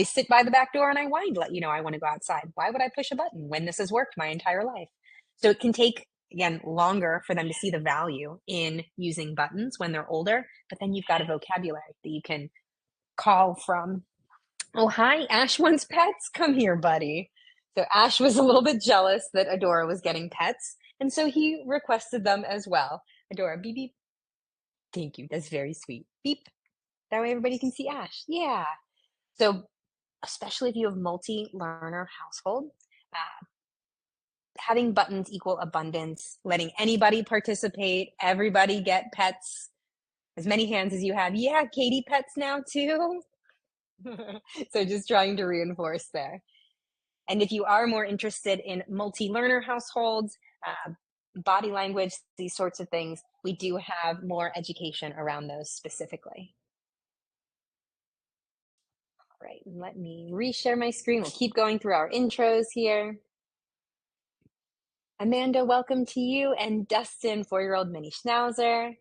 sit by the back door and I whine to let you know I want to go outside. Why would I push a button when this has worked my entire life? So it can take, again, longer for them to see the value in using buttons when they're older, but then you've got a vocabulary that you can call from. Oh, hi, Ash wants pets. Come here, buddy. So Ash was a little bit jealous that Adora was getting pets, and so he requested them as well. Adora, beep, beep. Thank you. That's very sweet. Beep. That way everybody can see Ash. Yeah. So especially if you have multi-learner household, uh, having buttons equal abundance, letting anybody participate, everybody get pets, as many hands as you have. Yeah, Katie pets now too. So just trying to reinforce there. And if you are more interested in multi-learner households, uh, body language, these sorts of things, we do have more education around those specifically. All right, let me reshare my screen. We'll keep going through our intros here. Amanda, welcome to you. And Dustin, 4-year-old mini schnauzer.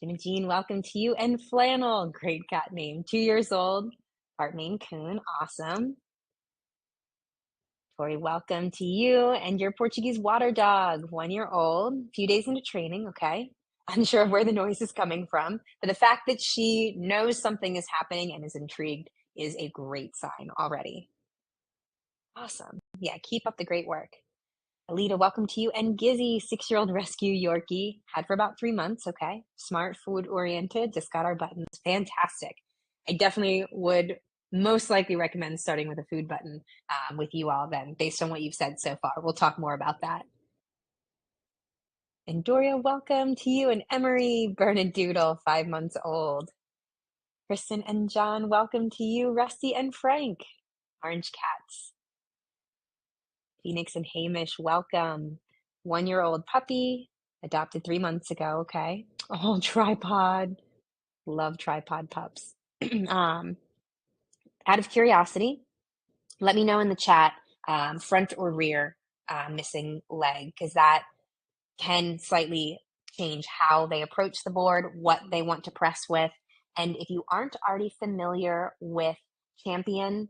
Jim and Jean, welcome to you. And Flannel, great cat name, 2 years old. Part Maine Coon, awesome. Tori, welcome to you and your Portuguese water dog, 1 year old, a few days into training, okay? Unsure of where the noise is coming from, but the fact that she knows something is happening and is intrigued is a great sign already. Awesome. Yeah, keep up the great work. Alita, welcome to you. And Gizzy, 6-year-old rescue Yorkie, had for about 3 months, okay? Smart, food oriented, just got our buttons. Fantastic. I definitely would most likely recommend starting with a food button with you all then, based on what you've said so far. We'll talk more about that. And Doria, welcome to you. And Emery, Bernadoodle, 5 months old. Kristen and John, welcome to you. Rusty and Frank, orange cats. Phoenix and Hamish, welcome. 1-year-old puppy, adopted 3 months ago. Okay. Oh, tripod. Love tripod pups. um, Out of curiosity, let me know in the chat, front or rear missing leg, because that can slightly change how they approach the board, what they want to press with. And if you aren't already familiar with Champion,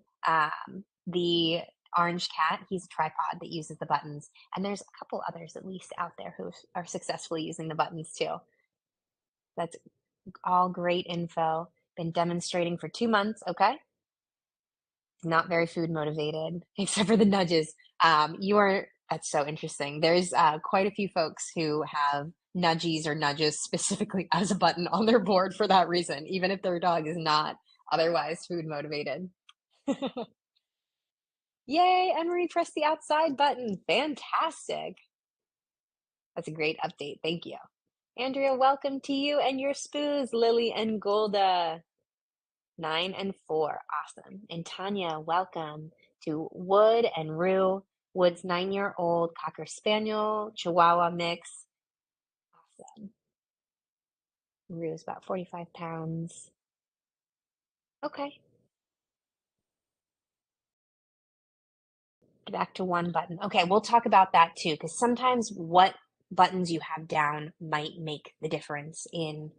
the orange cat, he's a tripod that uses the buttons. And there's a couple others at least out there who are successfully using the buttons too. That's all great info. Been demonstrating for 2 months, okay? Not very food motivated, except for the nudges. That's so interesting. There's quite a few folks who have nudgies or nudges specifically as a button on their board for that reason, even if their dog is not otherwise food motivated. Yay, Emery pressed the outside button. Fantastic. That's a great update. Thank you. Andrea, welcome to you and your spoos, Lily and Golda. 9 and 4. Awesome. And Tanya, welcome to Wood and Rue. Wood's 9-year-old Cocker Spaniel, Chihuahua mix. Awesome. Rue's about 45 pounds. Okay. Back to one button. Okay, we'll talk about that too, because sometimes what buttons you have down might make the difference in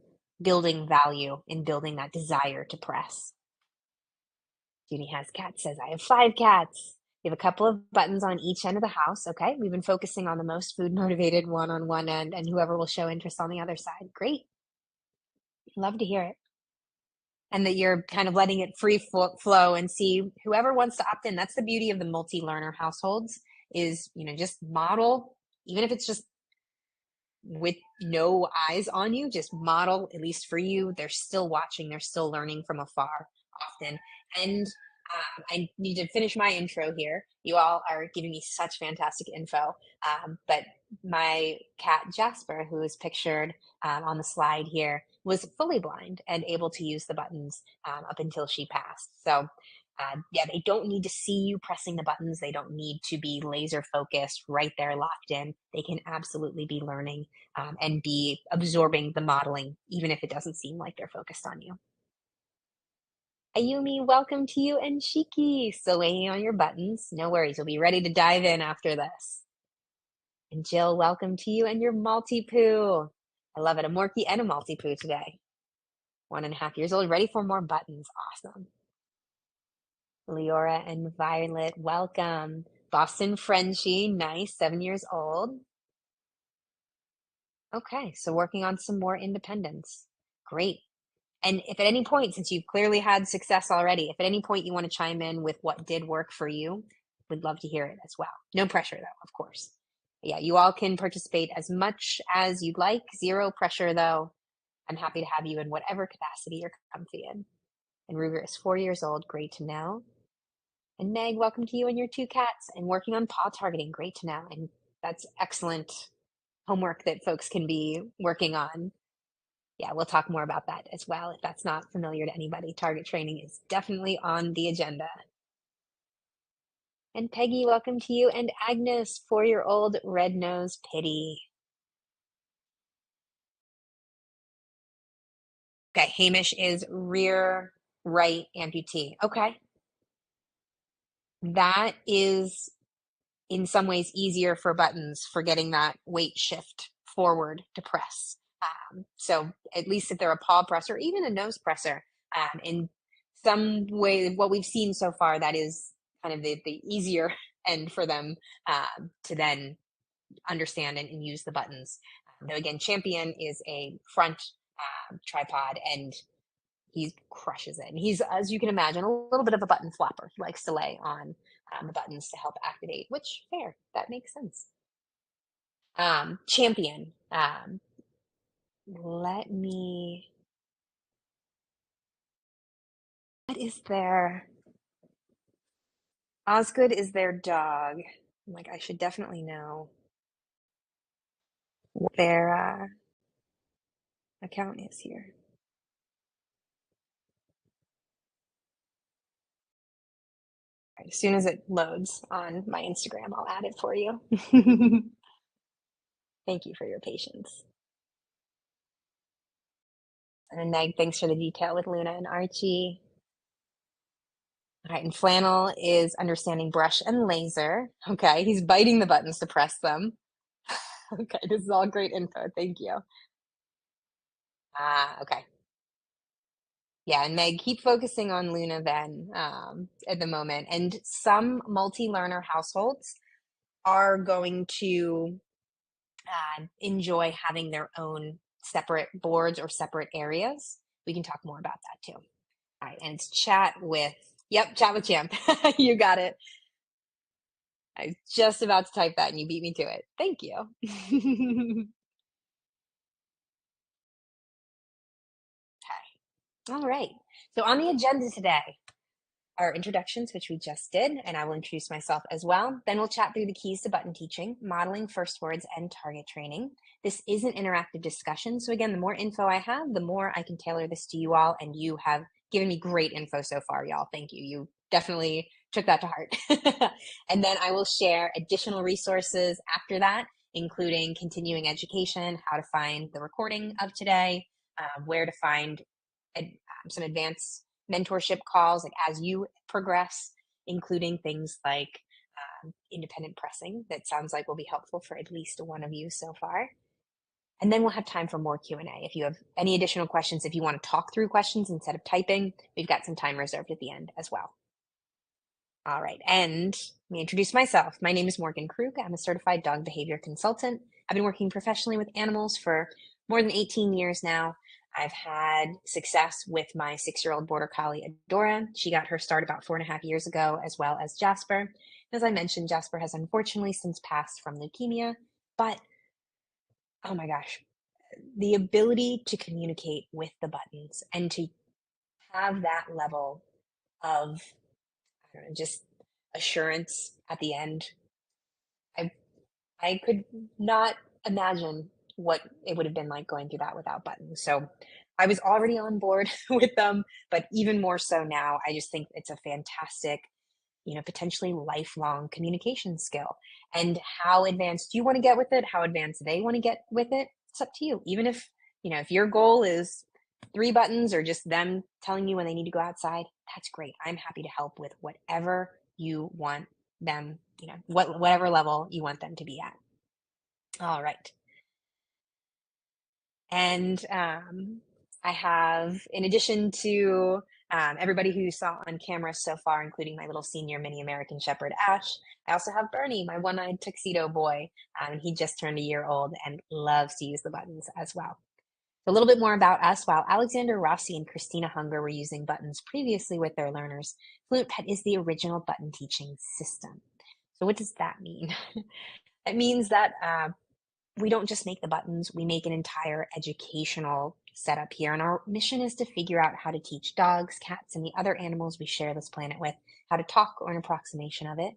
building value, in building that desire to press. Judy has cats, says, I have 5 cats. We have a couple of buttons on each end of the house. Okay, we've been focusing on the most food motivated one on one end and whoever will show interest on the other side. Great. Love to hear it. And that you're kind of letting it free flow and see whoever wants to opt in. That's the beauty of the multi-learner households is, just model, even if it's just with no eyes on you, just model, at least for you. They're still watching, they're still learning from afar often. And I need to finish my intro here. You all are giving me such fantastic info. But my cat Jasper, who is pictured on the slide here, was fully blind and able to use the buttons up until she passed. So yeah, they don't need to see you pressing the buttons. They don't need to be laser focused right there locked in. They can absolutely be learning and be absorbing the modeling, even if it doesn't seem like they're focused on you. Ayumi, welcome to you, and Shiki, still waiting on your buttons. No worries, we'll be ready to dive in after this. And Jill, welcome to you and your multi-poo. I love it, a Morkie and a multi-poo today. 1.5 years old, ready for more buttons, awesome. Leora and Violet, welcome. Boston Frenchie, nice, 7 years old. Okay, so working on some more independence. Great. And if at any point, since you've clearly had success already, if at any point you want to chime in with what did work for you, we'd love to hear it as well. No pressure, though, of course. Yeah, you all can participate as much as you'd like. Zero pressure, though. I'm happy to have you in whatever capacity you're comfy in. And Ruger is 4 years old. Great to know. And Meg, welcome to you and your two cats. And working on paw targeting. Great to know. And that's excellent homework that folks can be working on. Yeah, we'll talk more about that as well. If that's not familiar to anybody, target training is definitely on the agenda. And Peggy, welcome to you. And Agnes, 4-year-old red-nosed pitty. Okay, Hamish is rear right amputee. Okay, that is in some ways easier for buttons for getting that weight shift forward to press. So at least if they're a paw presser, even a nose presser, in some way, what we've seen so far, that is kind of the easier end for them to then understand and use the buttons. Though again, Champion is a front tripod and he crushes it. And he's, as you can imagine, a little bit of a button flopper. He likes to lay on the buttons to help activate, which fair, that makes sense. Champion. Let me. What is their? Osgood is their dog. I'm like, I should definitely know what their account is here. Right, as soon as it loads on my Instagram, I'll add it for you. Thank you for your patience. And Meg, thanks for the detail with Luna and Archie. All right, and Flannel is understanding brush and laser. Okay, he's biting the buttons to press them. Okay, this is all great info. Thank you. Okay. Yeah, and Meg, keep focusing on Luna then at the moment. And some multi-learner households are going to enjoy having their own separate boards or separate areas. We can talk more about that too. All right, and it's chat with, yep, chat with Champ. You got it. I was just about to type that and you beat me to it. Thank you. Okay. All right. So on the agenda today, our introductions, which we just did, and I will introduce myself as well. Then we'll chat through the keys to button teaching, modeling first words, and target training. This is an interactive discussion. So again, the more info I have, the more I can tailor this to you all, and you have given me great info so far, y'all. Thank you. You definitely took that to heart. And then I will share additional resources after that, including continuing education, how to find the recording of today, where to find some advanced mentorship calls, like as you progress, including things like independent pressing. That sounds like will be helpful for at least one of you so far. And then we'll have time for more Q&A. If you have any additional questions, if you want to talk through questions instead of typing, we've got some time reserved at the end as well. All right, and let me introduce myself. My name is Morgan Krug. I'm a certified dog behavior consultant. I've been working professionally with animals for more than 18 years now. I've had success with my 6-year-old border collie, Adora. She got her start about 4.5 years ago, as well as Jasper. As I mentioned, Jasper has unfortunately since passed from leukemia, but oh my gosh, the ability to communicate with the buttons and to have that level of, I don't know, just assurance at the end. I I could not imagine what it would have been like going through that without buttons. So I was already on board with them, but even more so now, I just think it's a fantastic, potentially lifelong communication skill. And how advanced you want to get with it, how advanced they want to get with it, it's up to you. Even if your goal is 3 buttons or just them telling you when they need to go outside, that's great. I'm happy to help with whatever you want them, whatever level you want them to be at. All right. And I have, in addition to Everybody who you saw on camera so far, including my little senior mini American Shepherd, Ash. I also have Bernie, my one-eyed tuxedo boy, and he just turned a year old and loves to use the buttons as well. A little bit more about us. While Alexander Rossi and Christina Hunger were using buttons previously with their learners, FluentPet is the original button teaching system. So what does that mean? It means that we don't just make the buttons, we make an entire educational setup here. And our mission is to figure out how to teach dogs, cats, and the other animals we share this planet with how to talk or an approximation of it.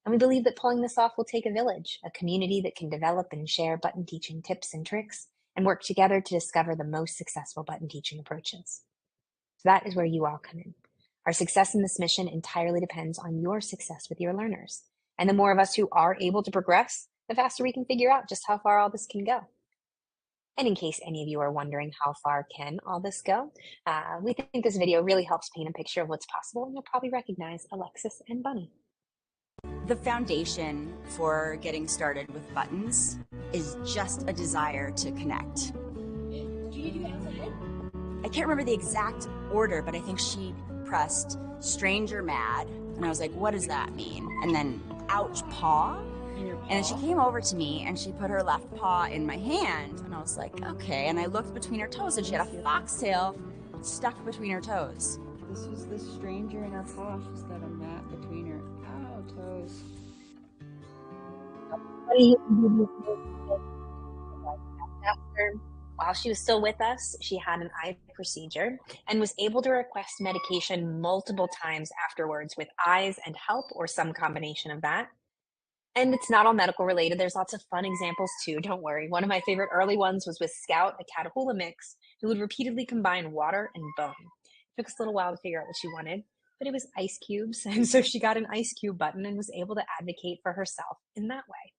And we believe that pulling this off will take a village, a community that can develop and share button teaching tips and tricks and work together to discover the most successful button teaching approaches. So that is where you all come in. Our success in this mission entirely depends on your success with your learners. And the more of us who are able to progress, the faster we can figure out just how far all this can go. And in case any of you are wondering how far can all this go, we think this video really helps paint a picture of what's possible, and you'll probably recognize Alexis and Bunny. The foundation for getting started with buttons is just a desire to connect. I can't remember the exact order, but I think she pressed stranger mad, and I was like, what does that mean? And then ouch paw. And then she came over to me and she put her left paw in my hand, and I was like, okay. And I looked between her toes and she had a foxtail stuck between her toes. This was the stranger in her paw. She's got a mat between her toes. While she was still with us, she had an eye procedure and was able to request medication multiple times afterwards with eyes and help or some combination of that. And it's not all medical related. There's lots of fun examples too. Don't worry. One of my favorite early ones was with Scout, a Catahoula mix, who would repeatedly combine water and bone. It took us a little while to figure out what she wanted, but it was ice cubes. And so she got an ice cube button and was able to advocate for herself in that way.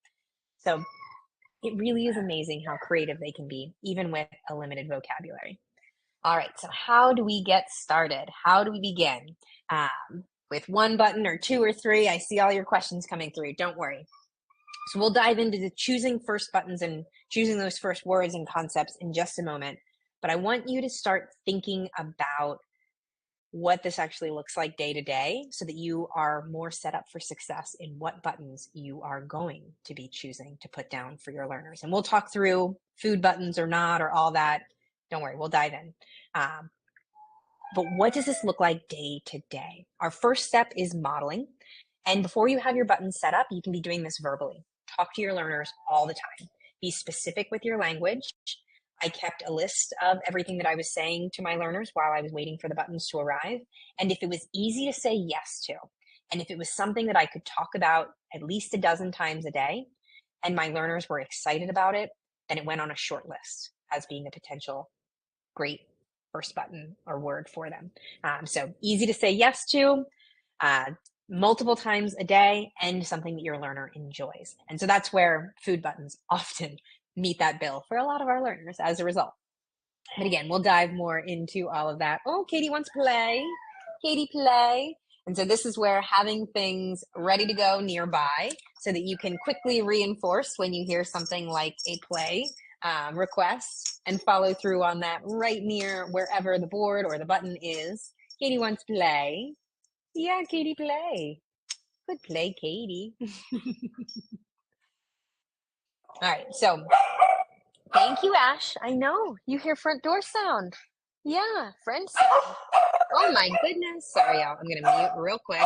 So it really is amazing how creative they can be, even with a limited vocabulary. All right, so how do we get started? How do we begin? With one button or two or three? I see all your questions coming through. Don't worry. So we'll dive into the choosing first buttons and choosing those first words and concepts in just a moment. But I want you to start thinking about what this actually looks like day to day so that you are more set up for success in what buttons you are going to be choosing to put down for your learners. And we'll talk through food buttons or not or all that. Don't worry, we'll dive in. But what does this look like day to day? Our first step is modeling. And before you have your buttons set up, you can be doing this verbally. Talk to your learners all the time. Be specific with your language. I kept a list of everything that I was saying to my learners while I was waiting for the buttons to arrive. And if it was easy to say yes to, and if it was something that I could talk about at least a dozen times a day, and my learners were excited about it, then it went on a short list as being a potential great first button or word for them. So easy to say yes to, multiple times a day, and something that your learner enjoys. And so that's where food buttons often meet that bill for a lot of our learners as a result. But again, we'll dive more into all of that. Oh, Katie wants play. Katie, play. And so this is where having things ready to go nearby so that you can quickly reinforce when you hear something like a play request and follow through on that right near wherever the board or the button is. Katie wants play. Yeah, Katie, play. Good play, Katie. All right, so thank you, Ash. I know you hear front door sound. Yeah, friend sound. Oh my goodness. Sorry, y'all. I'm gonna mute real quick.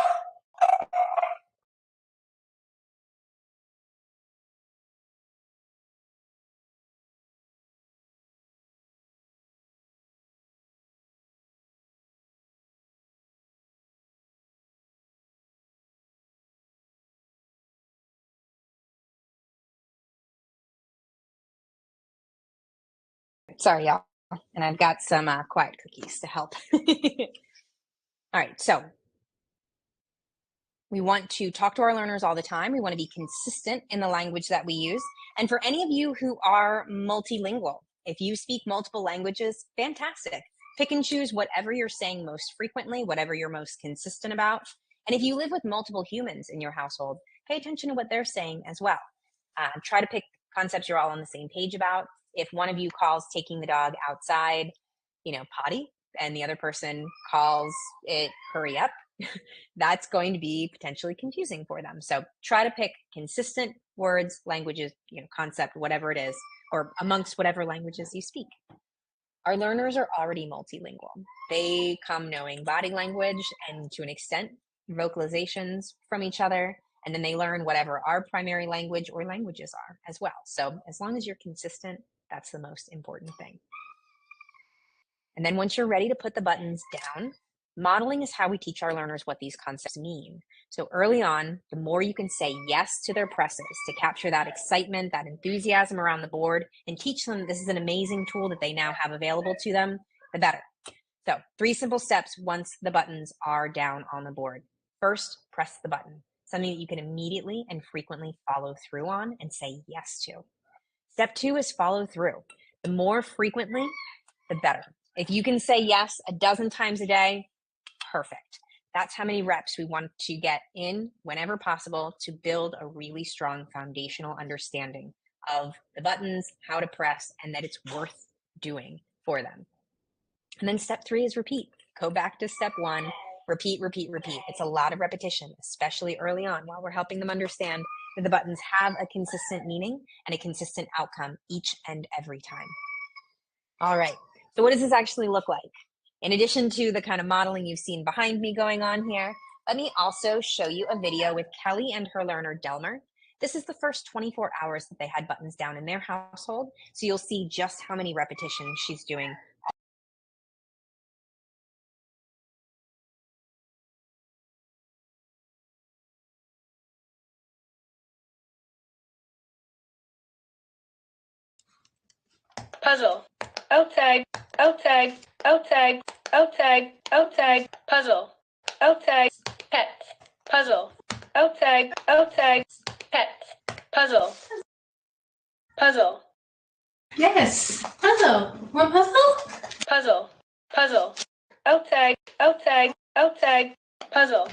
Sorry, y'all. And I've got some quiet cookies to help. All right, so we want to talk to our learners all the time. We want to be consistent in the language that we use. And for any of you who are multilingual, if you speak multiple languages, fantastic. Pick and choose whatever you're saying most frequently, whatever you're most consistent about. And if you live with multiple humans in your household, pay attention to what they're saying as well. Try to pick concepts you're all on the same page about. If one of you calls taking the dog outside, potty, and the other person calls it hurry up, that's going to be potentially confusing for them. So try to pick consistent words, languages, concept, whatever it is, or amongst whatever languages you speak. Our learners are already multilingual. They come knowing body language and, to an extent, vocalizations from each other, and then they learn whatever our primary language or languages are as well. So as long as you're consistent, that's the most important thing. And then once you're ready to put the buttons down, modeling is how we teach our learners what these concepts mean. So early on, the more you can say yes to their presses to capture that excitement, that enthusiasm around the board, and teach them this is an amazing tool that they now have available to them, the better. So 3 simple steps once the buttons are down on the board. First, press the button, something that you can immediately and frequently follow through on and say yes to. Step 2 is follow through. The more frequently, the better. If you can say yes a dozen times a day, perfect. That's how many reps we want to get in whenever possible to build a really strong foundational understanding of the buttons, how to press, and that it's worth doing for them. And then step 3 is repeat. Go back to step 1, repeat, repeat, repeat. It's a lot of repetition, especially early on while we're helping them understand that the buttons have a consistent meaning and a consistent outcome each and every time. All right, so what does this actually look like? In addition to the kind of modeling you've seen behind me going on here, let me also show you a video with Kelly and her learner, Delmer. This is the first 24 hours that they had buttons down in their household, so you'll see just how many repetitions she's doing. Puzzle. Outside. Outside. Outside. Outside. Outside. Puzzle. Outside. Pet. Puzzle. Outside. Outside. Pet. Puzzle. Puzzle. Yes. Puzzle. Want puzzle? Puzzle. Puzzle. Outside. Outside. Outside. Puzzle.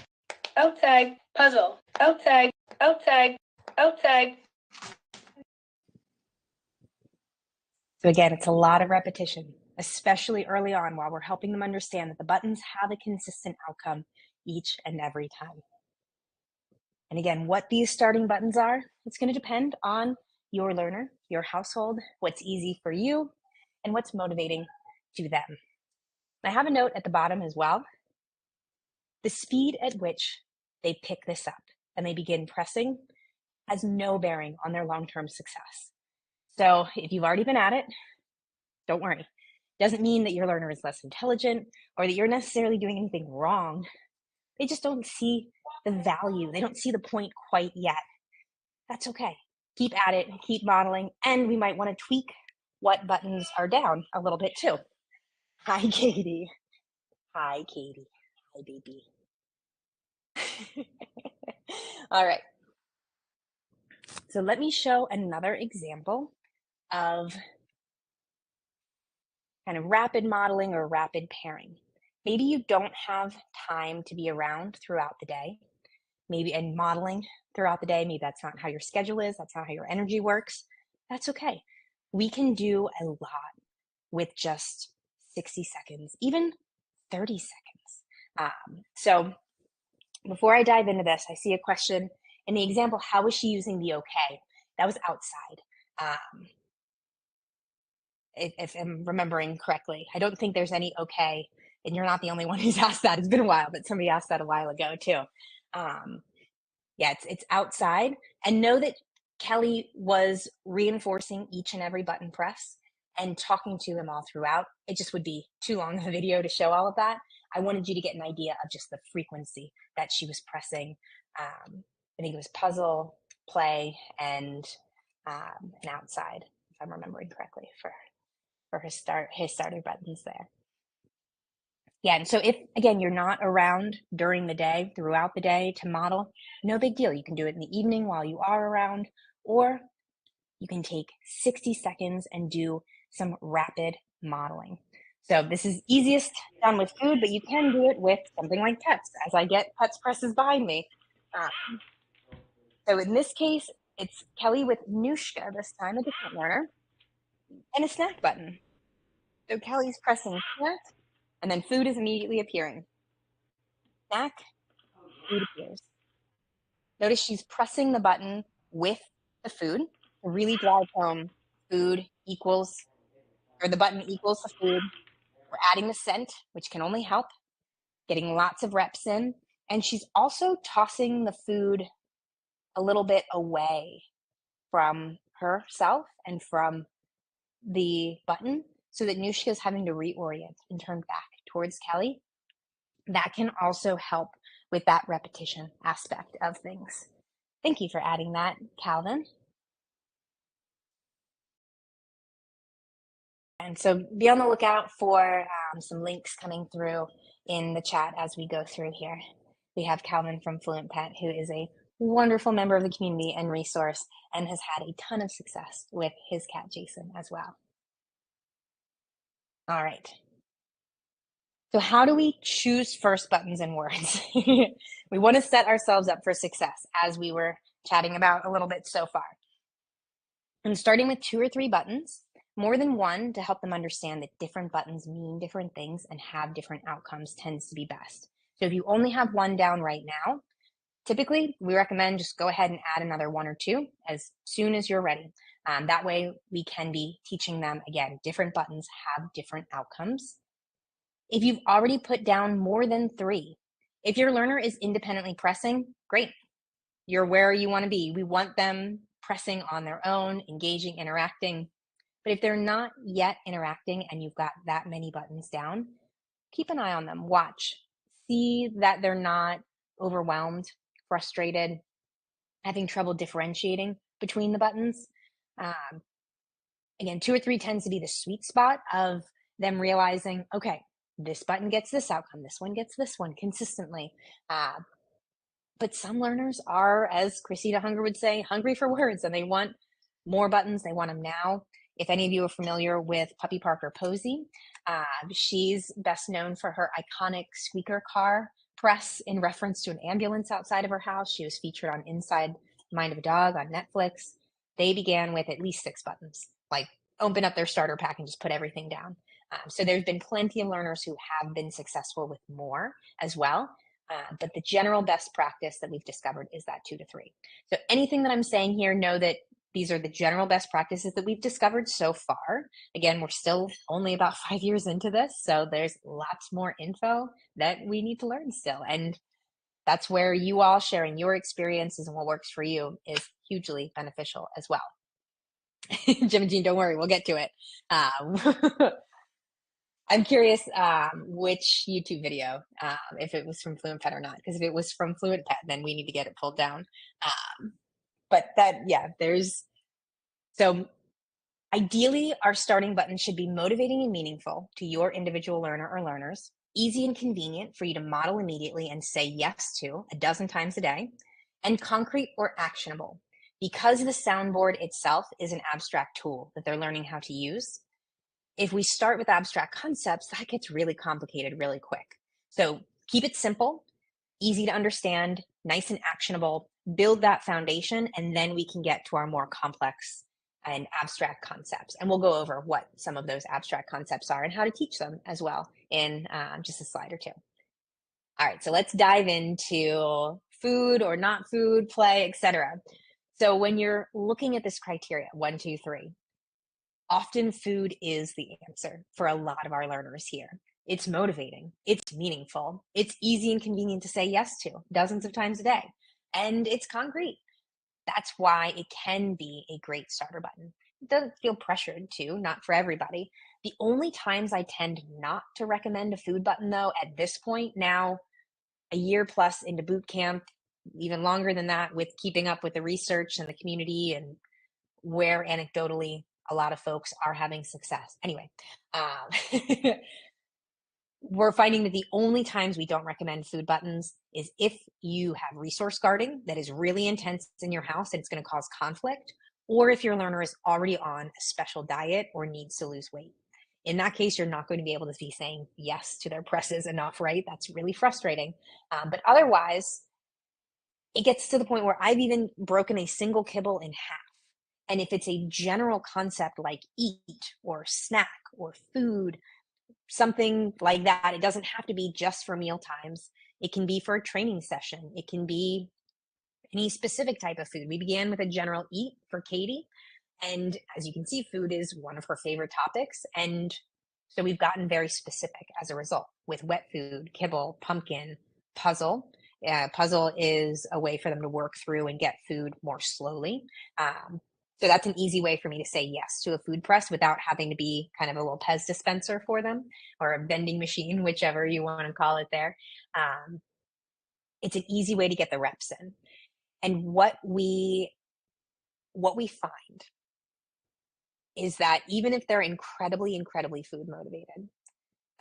Outside. Puzzle. Outside. Outside. Outside. So again, it's a lot of repetition, especially early on while we're helping them understand that the buttons have a consistent outcome each and every time. And again, what these starting buttons are, it's going to depend on your learner, your household, what's easy for you, and what's motivating to them. I have a note at the bottom as well. The speed at which they pick this up and they begin pressing has no bearing on their long-term success. So if you've already been at it, don't worry. It doesn't mean that your learner is less intelligent or that you're necessarily doing anything wrong. They just don't see the value. They don't see the point quite yet. That's okay. Keep at it, keep modeling, and we might want to tweak what buttons are down a little bit too. Hi, Katie. Hi, Katie. Hi, baby. All right. So let me show another example of kind of rapid modeling or rapid pairing. Maybe you don't have time to be around throughout the day, maybe and modeling throughout the day. Maybe that's not how your schedule is. That's not how your energy works. That's okay. We can do a lot with just 60 seconds, even 30 seconds. So before I dive into this, I see a question in the example, how was she using the okay? That was outside. If I'm remembering correctly, I don't think there's any okay, and you're not the only one who's asked that. It's been a while, but somebody asked that a while ago too. Yeah, it's outside, and know that Kelly was reinforcing each and every button press and talking to them all throughout. It just would be too long of a video to show all of that. I wanted you to get an idea of just the frequency that she was pressing. I think it was puzzle, play, and outside, if I'm remembering correctly, for his starter buttons there. Yeah, and so if, again, you're not around during the day, throughout the day to model, no big deal. You can do it in the evening while you are around, or you can take 60 seconds and do some rapid modeling. So this is easiest done with food, but you can do it with something like pets, as I get pets presses behind me. So in this case, it's Kelly with Nushka, this time a different learner, and a snack button. So Kelly's pressing snack, And then food is immediately appearing. Snack, food appears. Notice she's pressing the button with the food to really drive home food equals, or the button equals the food. We're adding the scent, which can only help, getting lots of reps in. And she's also tossing the food a little bit away from herself and from the button so that Nushka is having to reorient and turn back towards Kelly. That can also help with that repetition aspect of things. Thank you for adding that, Calvin. And so be on the lookout for some links coming through in the chat as we go through here. We have Calvin from FluentPet, who is a wonderful member of the community and resource and has had a ton of success with his cat, Jason, as well. All right. So how do we choose first buttons and words? We want to set ourselves up for success, as we were chatting about a little bit so far. And starting with 2 or 3 buttons, more than one to help them understand that different buttons mean different things and have different outcomes tends to be best. So if you only have one down right now, typically we recommend just go ahead and add another 1 or 2 as soon as you're ready. That way we can be teaching them, again, different buttons have different outcomes. If you've already put down more than 3, if your learner is independently pressing, great. You're where you want to be. We want them pressing on their own, engaging, interacting. But if they're not yet interacting and you've got that many buttons down, keep an eye on them. Watch. See that they're not overwhelmed, frustrated, having trouble differentiating between the buttons. Again, 2 or 3 tends to be the sweet spot of them realizing, okay, this button gets this outcome, this one gets this one consistently. But some learners are, as Christina Hunger would say, hungry for words, and they want more buttons. They want them now. If any of you are familiar with Puppy Parker Posey, she's best known for her iconic squeaker car press in reference to an ambulance outside of her house. She was featured on Inside Mind of a Dog on Netflix. They began with at least 6 buttons, like open up their starter pack and just put everything down. So there's been plenty of learners who have been successful with more as well. But the general best practice that we've discovered is that 2 to 3. So anything that I'm saying here, know that these are the general best practices that we've discovered so far. Again, we're still only about 5 years into this, so there's lots more info that we need to learn still. And that's where you all sharing your experiences and what works for you is hugely beneficial as well. Jim and Jean, don't worry, we'll get to it. I'm curious which YouTube video, if it was from FluentPet or not, because if it was from FluentPet, then we need to get it pulled down. But that, yeah, so ideally our starting button should be motivating and meaningful to your individual learner or learners, easy and convenient for you to model immediately and say yes to 12 times a day, and concrete or actionable. Because the soundboard itself is an abstract tool that they're learning how to use, if we start with abstract concepts, that gets really complicated really quick. So keep it simple, easy to understand, nice and actionable, build that foundation, and then we can get to our more complex and abstract concepts. And we'll go over what some of those abstract concepts are and how to teach them as well in just a slide or 2. All right, so let's dive into food or not food, play, etc. So when you're looking at this criteria, 1, 2, 3, often food is the answer for a lot of our learners here. It's motivating, it's meaningful, it's easy and convenient to say yes to dozens of times a day, and it's concrete. That's why it can be a great starter button. It doesn't feel pressured to, not for everybody. The only times I tend not to recommend a food button, though, at this point now, a year plus into boot camp, even longer than that, with keeping up with the research and the community and where anecdotally a lot of folks are having success. Anyway, we're finding that the only times we don't recommend food buttons is if you have resource guarding that is really intense in your house and it's going to cause conflict, or if your learner is already on a special diet or needs to lose weight. In that case, you're not going to be able to be saying yes to their presses enough, right? That's really frustrating. But otherwise, it gets to the point where I've even broken a single kibble in half. And if it's a general concept like eat or snack or food, something like that. It doesn't have to be just for meal times. It can be for a training session. It can be any specific type of food. We began with a general eat for Katie. And as you can see, food is one of her favorite topics. And so we've gotten very specific as a result with wet food, kibble, pumpkin, puzzle. Puzzle is a way for them to work through and get food more slowly. So that's an easy way for me to say yes to a food press without having to be kind of a little Pez dispenser for them, or a vending machine, whichever you want to call it there. It's an easy way to get the reps in. And what we find is that even if they're incredibly, incredibly food motivated,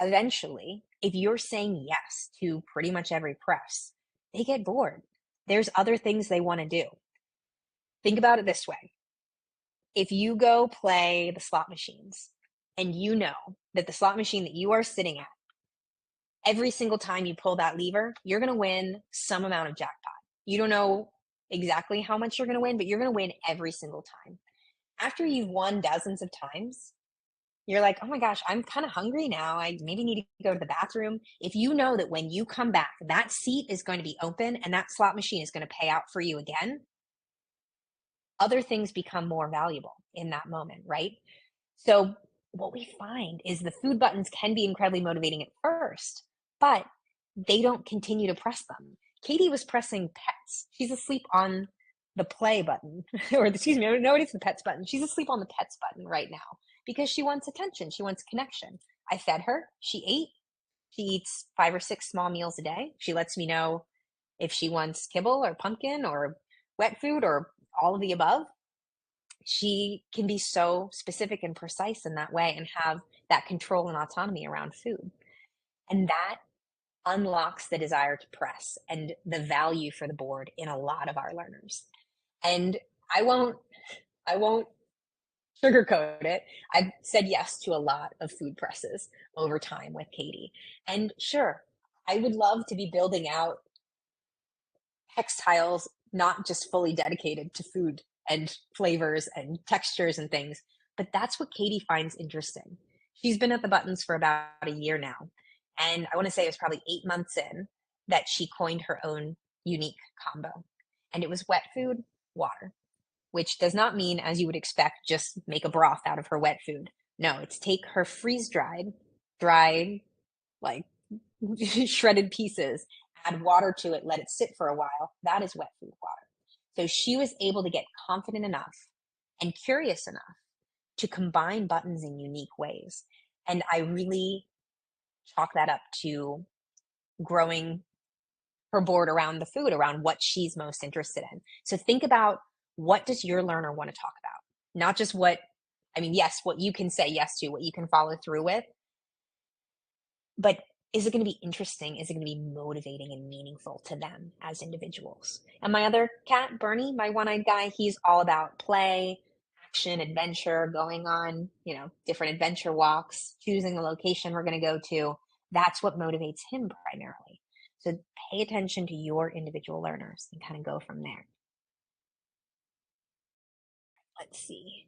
eventually, if you're saying yes to pretty much every press, they get bored. There's other things they want to do. Think about it this way. If you go play the slot machines and you know that the slot machine that you are sitting at, every single time you pull that lever, you're going to win some amount of jackpot. You don't know exactly how much you're going to win, but you're going to win every single time. After you've won dozens of times, you're like, oh my gosh, I'm kind of hungry now. I maybe need to go to the bathroom. If you know that when you come back, that seat is going to be open and that slot machine is going to pay out for you again, other things become more valuable in that moment, right? So what we find is the food buttons can be incredibly motivating at first, but they don't continue to press them. Katie was pressing pets. She's asleep on the play button, or excuse me, no, it's the pets button. She's asleep on the pets button right now because she wants attention. She wants connection. I fed her. She ate. She eats 5 or 6 small meals a day. She lets me know if she wants kibble or pumpkin or wet food or all of the above. She can be so specific and precise in that way and have that control and autonomy around food. And that unlocks the desire to press and the value for the board in a lot of our learners. And I won't sugarcoat it. I've said yes to a lot of food presses over time with Katie. And sure, I would love to be building out textiles not just fully dedicated to food and flavors and textures and things, but that's what Katie finds interesting. She's been at the buttons for about a year now. And I want to say it was probably 8 months in that she coined her own unique combo. And it was wet food, water, which does not mean, as you would expect, just make a broth out of her wet food. No, it's take her freeze dried, like shredded pieces, add water to it, let it sit for a while. That is wet food water. So she was able to get confident enough and curious enough to combine buttons in unique ways. And I really chalk that up to growing her board around the food, around what she's most interested in. So think about, what does your learner want to talk about? Not just what you can say yes to, what you can follow through with, but is it going to be interesting? Is it going to be motivating and meaningful to them as individuals? And my other cat, Bernie, my one-eyed guy, he's all about play, action, adventure, going on, different adventure walks, choosing the location we're going to go to. That's what motivates him primarily. So pay attention to your individual learners and kind of go from there. Let's see.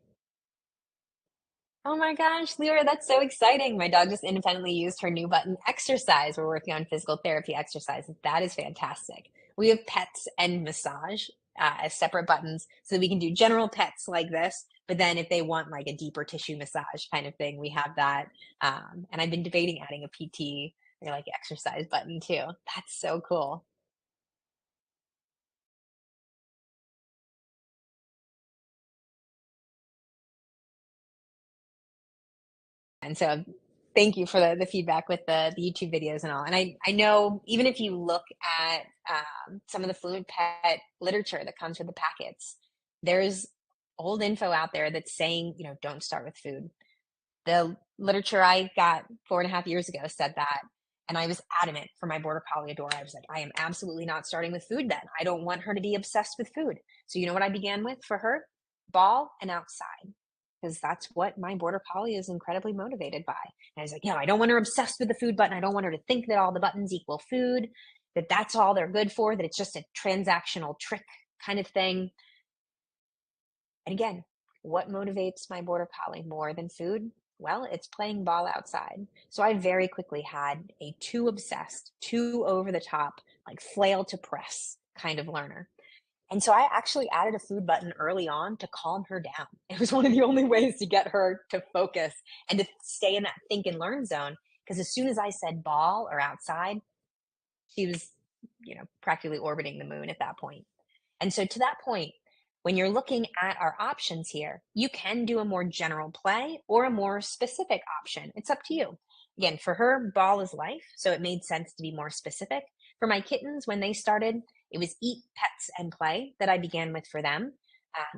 Oh my gosh, Lyra, that's so exciting. My dog just independently used her new button, exercise. We're working on physical therapy exercises. That is fantastic. We have pets and massage as separate buttons so that we can do general pets like this. But then if they want like a deeper tissue massage kind of thing, we have that. And I've been debating adding a PT or like exercise button too. That's so cool. And so thank you for the feedback with the YouTube videos and all. And I know even if you look at some of the FluentPet literature that comes with the packets, there's old info out there that's saying, don't start with food. The literature I got 4.5 years ago said that. And I was adamant for my Border Collie Adora. I was like, I am absolutely not starting with food then. I don't want her to be obsessed with food. So you know what I began with for her? Ball and outside. Because that's what my Border Collie is incredibly motivated by. And I was like, I don't want her obsessed with the food button. I don't want her to think that all the buttons equal food, that that's all they're good for, that it's just a transactional trick kind of thing. And again, what motivates my Border Collie more than food? Well, it's playing ball outside. So I very quickly had a too obsessed, too over the top, like flail to press kind of learner. And so I actually added a food button early on to calm her down. It was one of the only ways to get her to focus and to stay in that think and learn zone. Because as soon as I said ball or outside, she was, practically orbiting the moon at that point. And so to that point, when you're looking at our options here, you can do a more general play or a more specific option. It's up to you. Again, for her, ball is life, so it made sense to be more specific. For my kittens, when they started, it was eat, pets, and play that I began with for them.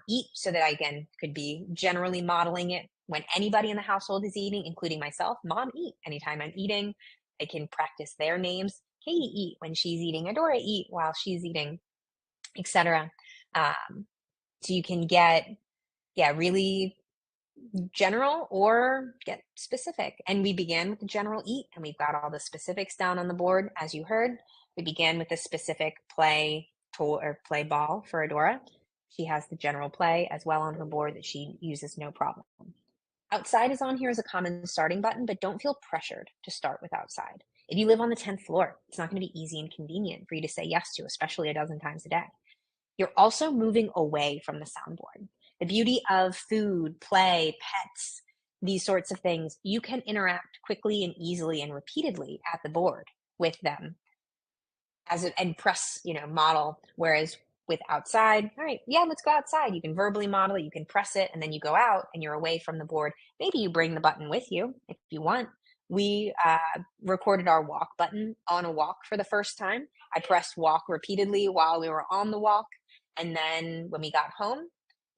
Eat, so that I, again, could be generally modeling it when anybody in the household is eating, including myself. Mom, eat. Anytime I'm eating, I can practice their names. Katie, eat when she's eating. Adora, eat while she's eating, etc. So you can get, really general or get specific. And we began with the general eat, and we've got all the specifics down on the board. As you heard, we began with the specific play tool or play ball for Adora. She has the general play as well on her board that she uses no problem. Outside is on here as a common starting button, but don't feel pressured to start with outside. If you live on the 10th floor, it's not going to be easy and convenient for you to say yes to, especially a dozen times a day. You're also moving away from the soundboard. The beauty of food, play, pets, these sorts of things, you can interact quickly and easily and repeatedly at the board with them and press, model. Whereas with outside, all right, yeah, let's go outside. You can verbally model it, you can press it, and then you go out and you're away from the board. Maybe you bring the button with you if you want. We recorded our walk button on a walk for the first time. I pressed walk repeatedly while we were on the walk. And then when we got home,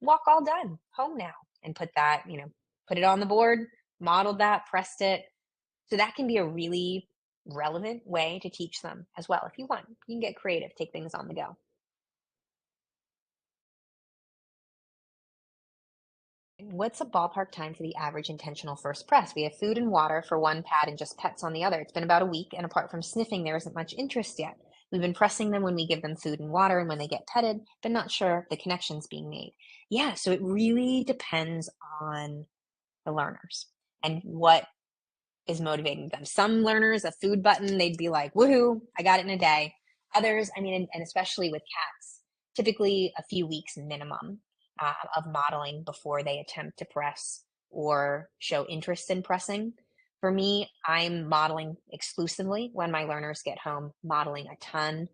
walk all done, home now, and put that, put it on the board, modeled that, pressed it. So that can be a really relevant way to teach them as well. If you want, you can get creative, take things on the go. What's a ballpark time for the average intentional first press? We have food and water for one pad and just pets on the other. It's been about a week, and apart from sniffing, there isn't much interest yet. We've been pressing them when we give them food and water and when they get petted, but not sure if the connection's being made. Yeah, so it really depends on the learners and what is motivating them. Some learners, a food button, they'd be like, woohoo, I got it in a day. Others, I mean, and especially with cats, typically a few weeks minimum of modeling before they attempt to press or show interest in pressing. For me, I'm modeling exclusively when my learners get home, modeling a ton,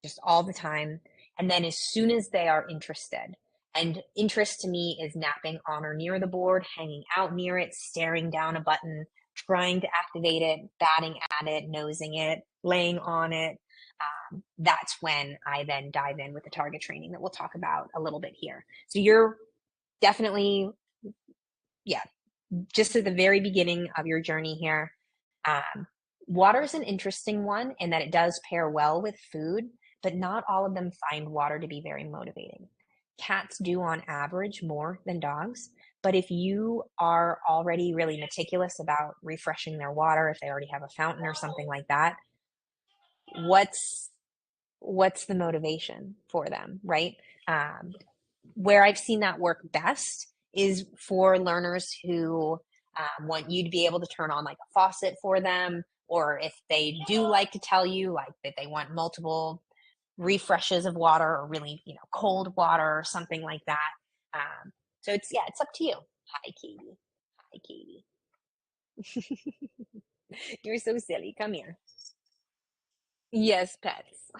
just all the time. And then as soon as they are interested, and interest to me is napping on or near the board, hanging out near it, staring down a button, trying to activate it, batting at it, nosing it, laying on it. That's when I then dive in with the target training that we'll talk about a little bit here. So you're definitely, just at the very beginning of your journey here. Water is an interesting one in that it does pair well with food, but not all of them find water to be very motivating. Cats do on average more than dogs, but if you are already really meticulous about refreshing their water, if they already have a fountain or something like that, what's the motivation for them, right? Where I've seen that work best is for learners who want you to be able to turn on like a faucet for them, or if they do like to tell you like that they want multiple refreshes of water or really, cold water or something like that. So it's up to you. Hi, Katie. Hi, Katie. You're so silly. Come here. Yes, pets.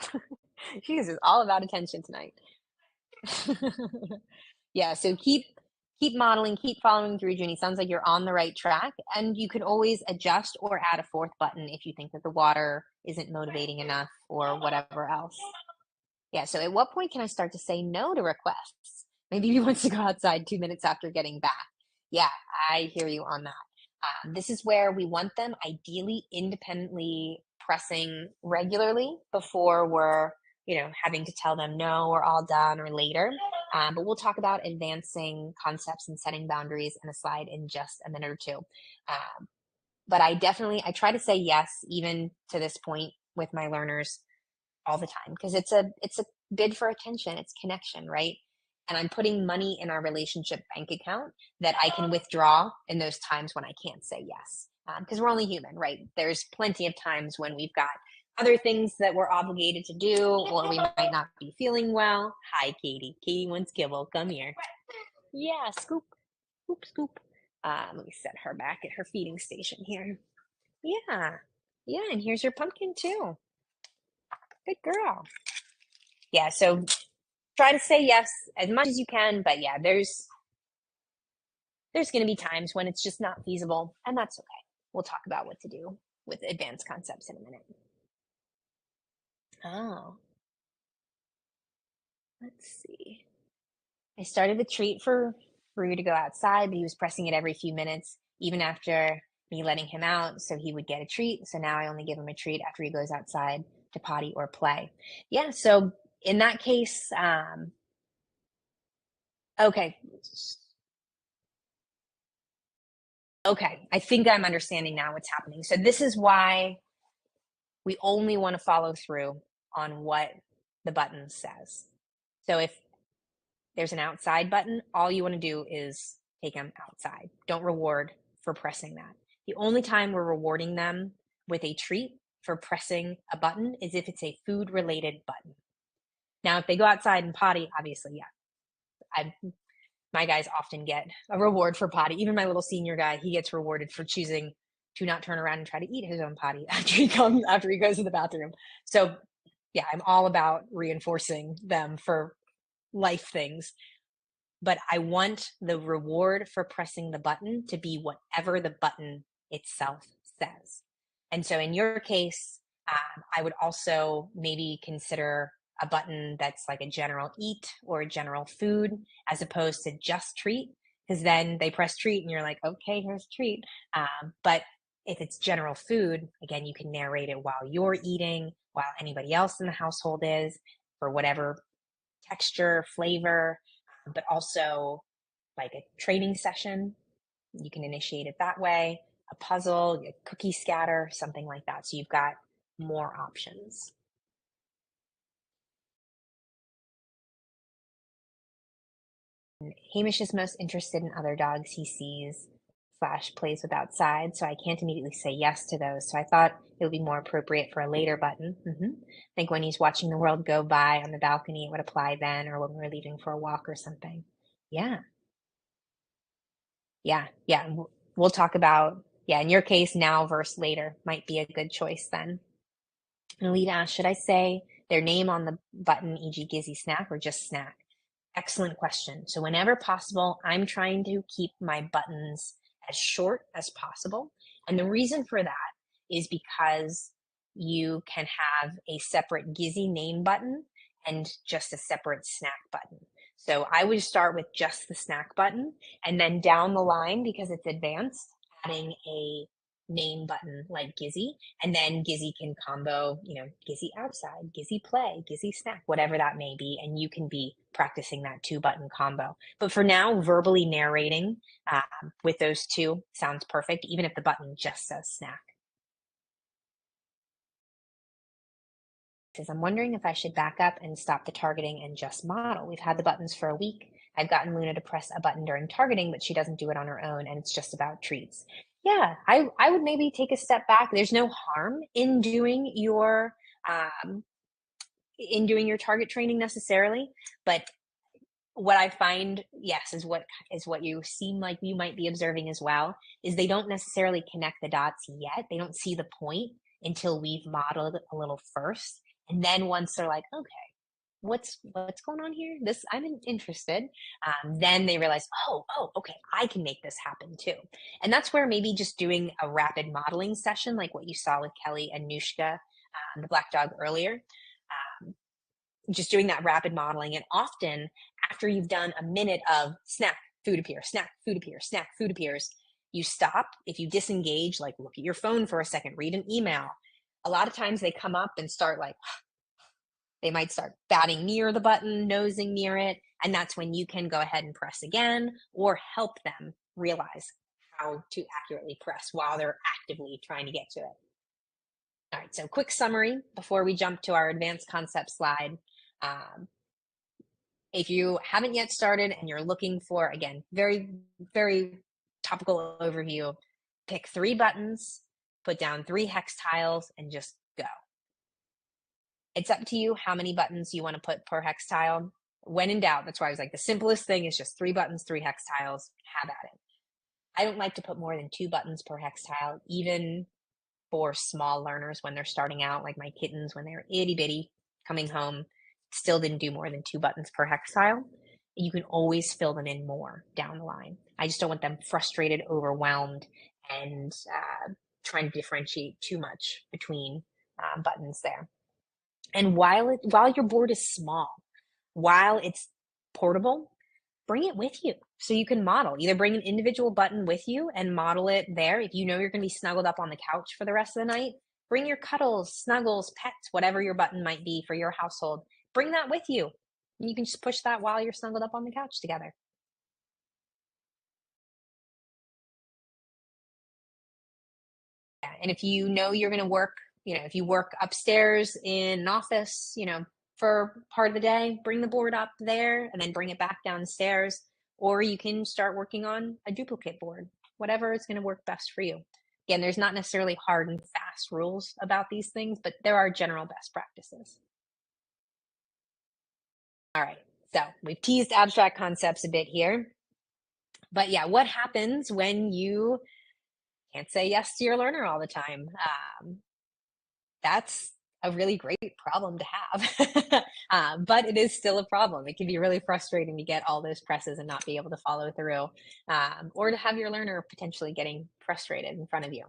She's just all about attention tonight. Yeah, so keep modeling, keep following through, Junie. Sounds like you're on the right track, and you could always adjust or add a fourth button if you think that the water isn't motivating enough or whatever else. Yeah, so at what point can I start to say no to requests? Maybe he wants to go outside 2 minutes after getting back. Yeah, I hear you on that. This is where we want them ideally independently pressing regularly before we're, having to tell them no, we're all done or later. But we'll talk about advancing concepts and setting boundaries in a slide in just a minute or two. But I try to say yes, even to this point with my learners all the time, because it's a bid for attention. It's connection, right? and I'm putting money in our relationship bank account that I can withdraw in those times when I can't say yes. Because we're only human, right? There's plenty of times when we've got other things that we're obligated to do, or we might not be feeling well. Hi, Katie. Katie wants kibble. Come here. Yeah, scoop, scoop, scoop. Let me set her back at her feeding station here. Yeah, yeah, and here's your pumpkin too. Good girl. Yeah, so try to say yes as much as you can, but yeah, there's going to be times when it's just not feasible, and that's okay. We'll talk about what to do with advanced concepts in a minute. Oh, let's see. I started the treat for Rue to go outside, but he was pressing it every few minutes, even after me letting him out, so he would get a treat. So now I only give him a treat after he goes outside to potty or play. Yeah, so in that case, okay. Okay, I think I'm understanding now what's happening. So this is why we only want to follow through on what the button says. So if there's an outside button, all you want to do is take them outside. Don't reward for pressing that. The only time we're rewarding them with a treat for pressing a button is if it's a food related button. Now, if they go outside and potty, obviously, yeah. My guys often get a reward for potty. Even my little senior guy, he gets rewarded for choosing to not turn around and try to eat his own potty after he goes to the bathroom. So yeah, I'm all about reinforcing them for life things, but I want the reward for pressing the button to be whatever the button itself says. And so in your case, I would also maybe consider a button that's like a general eat or a general food as opposed to just treat, because then they press treat and you're like, okay, here's treat. But if it's general food, again, you can narrate it while you're eating, while anybody else in the household is, for whatever texture, flavor, but also like a training session. You can initiate it that way, a puzzle, a cookie scatter, something like that. So you've got more options. Hamish is most interested in other dogs he sees / plays with outside, so I can't immediately say yes to those. So I thought it would be more appropriate for a later button. I think when he's watching the world go by on the balcony, it would apply then, or when we're leaving for a walk or something. Yeah, yeah. We'll talk about, yeah, in your case, now versus later might be a good choice then. And Alita asked, should I say their name on the button, e.g. Gizzy Snack, or just Snack? Excellent question. So whenever possible, I'm trying to keep my buttons as short as possible. And the reason for that is because you can have a separate Gizzy name button and just a separate snack button. So I would start with just the snack button, and then down the line, because it's advanced, adding a name button like Gizzy, and then Gizzy can combo, Gizzy outside, Gizzy play, Gizzy snack, whatever that may be, and you can be practicing that 2-button combo. But for now, verbally narrating with those two sounds perfect, even if the button just says snack. Says, I'm wondering if I should back up and stop the targeting and just model. We've had the buttons for a week. I've gotten Luna to press a button during targeting, but she doesn't do it on her own, and it's just about treats. Yeah, I would maybe take a step back. There's no harm in doing your target training necessarily, but what I find, yes, is what you seem like you might be observing as well, is they don't necessarily connect the dots yet. They don't see the point until we've modeled a little first. And then once they're like, okay, what's going on here? I'm interested. Then they realize, oh, okay, I can make this happen too. And that's where maybe just doing a rapid modeling session, like what you saw with Kelly and Nushka, the black dog earlier, just doing that rapid modeling. And often after you've done a minute of snack, food appears, snack, food appears, snack, food appears, you stop. If you disengage, like look at your phone for a second, read an email. A lot of times they come up and start like, they might start batting near the button, nosing near it. And that's when you can go ahead and press again or help them realize how to accurately press while they're actively trying to get to it. All right, so quick summary before we jump to our advanced concept slide. If you haven't yet started and you're looking for, again, very, very topical overview, pick 3 buttons, put down 3 hex tiles, and just go. It's up to you how many buttons you want to put per hex tile. When in doubt, that's why I was like, the simplest thing is just 3 buttons, 3 hex tiles, have at it. I don't like to put more than 2 buttons per hex tile, even for small learners when they're starting out, like my kittens when they were itty bitty coming home, still didn't do more than 2 buttons per hex tile. You can always fill them in more down the line. I just don't want them frustrated, overwhelmed, and trying to differentiate too much between buttons there. And while your board is small, while it's portable, bring it with you so you can model. Either bring an individual button with you and model it there. If you know you're going to be snuggled up on the couch for the rest of the night, bring your cuddles, snuggles, pets, whatever your button might be for your household. Bring that with you. And you can just push that while you're snuggled up on the couch together. And if you know you're going to work, if you work upstairs in an office, for part of the day, bring the board up there and then bring it back downstairs. Or you can start working on a duplicate board, whatever is going to work best for you. Again, there's not necessarily hard and fast rules about these things, but there are general best practices. All right, so we've teased abstract concepts a bit here. But yeah, what happens when you can't say yes to your learner all the time? That's a really great problem to have. But it is still a problem. It can be really frustrating to get all those presses and not be able to follow through, or to have your learner potentially getting frustrated in front of you.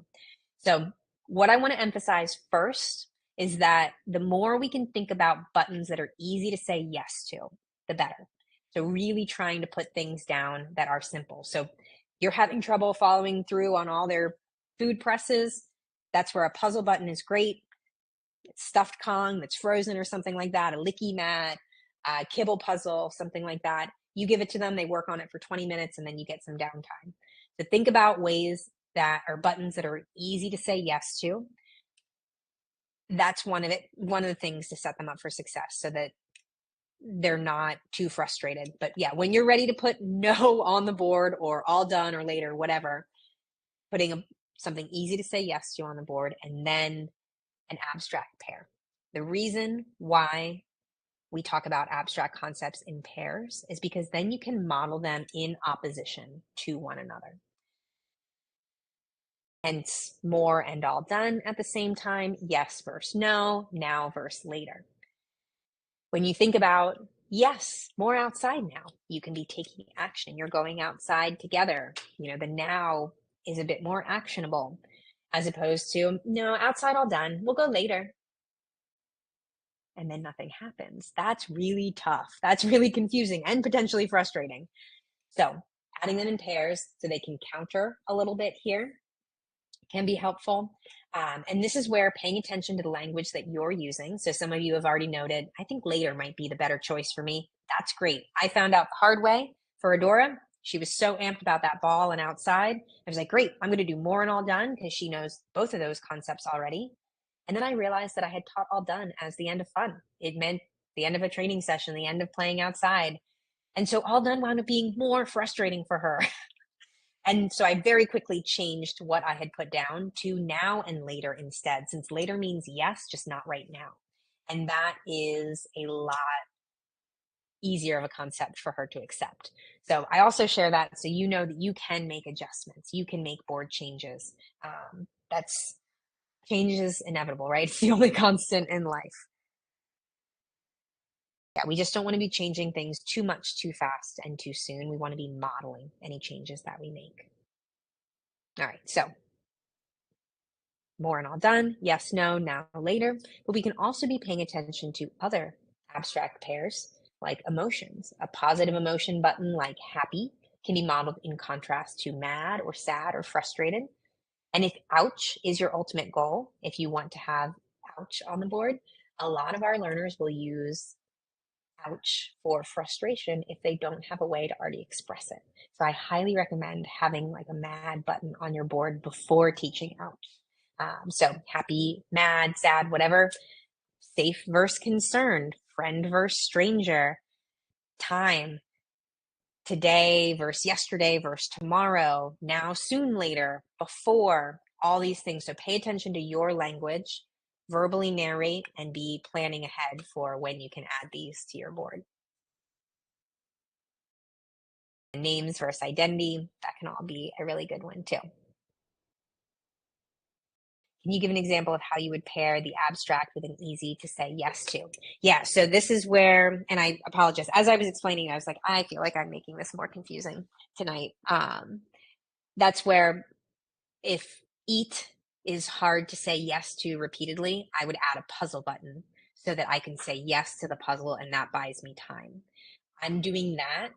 So what I want to emphasize first is that the more we can think about buttons that are easy to say yes to, the better. So really trying to put things down that are simple. So you're having trouble following through on all their food presses. That's where a puzzle button is great. Stuffed Kong that's frozen or something like that, a licky mat, a kibble puzzle, something like that. You give it to them, they work on it for 20 minutes, and then you get some downtime. So think about ways that are buttons that are easy to say yes to. That's one of the things to set them up for success so that they're not too frustrated. But yeah, when you're ready to put no on the board or all done or later, whatever, putting something easy to say yes to on the board, and then an abstract pair. The reason why we talk about abstract concepts in pairs is because then you can model them in opposition to one another. Hence, more and all done at the same time, yes versus no, now versus later. When you think about yes, more outside now, you can be taking action. You're going outside together. The now is a bit more actionable as opposed to no, outside all done, we'll go later. And then nothing happens. That's really tough. That's really confusing and potentially frustrating. So adding them in pairs so they can counter a little bit here can be helpful. And this is where paying attention to the language that you're using. So some of you have already noted, I think later might be the better choice for me. That's great. I found out the hard way for Adora. She was so amped about that ball and outside. I was like, great, I'm going to do more and all done because she knows both of those concepts already. And then I realized that I had taught all done as the end of fun. It meant the end of a training session, the end of playing outside. And so all done wound up being more frustrating for her. And so I very quickly changed what I had put down to now and later instead, since later means yes, just not right now. And that is a lot easier of a concept for her to accept. So I also share that so you know that you can make adjustments, you can make board changes. Change is inevitable, right? It's the only constant in life. Yeah, we just don't want to be changing things too much, too fast, and too soon. We want to be modeling any changes that we make. All right, so more and all done, yes, no, now, later. But we can also be paying attention to other abstract pairs like emotions. A positive emotion button like happy can be modeled in contrast to mad or sad or frustrated. And if ouch is your ultimate goal, if you want to have ouch on the board, a lot of our learners will use ouch for frustration if they don't have a way to already express it. So I highly recommend having like a mad button on your board before teaching ouch. So happy, mad, sad, whatever, safe versus concerned, friend versus stranger. time, today versus yesterday versus tomorrow, now, soon, later, before, all these things. So pay attention to your language, verbally narrate, and be planning ahead for when you can add these to your board. Names versus identity, that can all be a really good one too. Can you give an example of how you would pair the abstract with an easy to say yes to? Yeah, so this is where, and I apologize, as I was explaining, I was like, I feel like I'm making this more confusing tonight. That's where, if eat is hard to say yes to repeatedly, I would add a puzzle button so that I can say yes to the puzzle, and that buys me time. I'm doing that.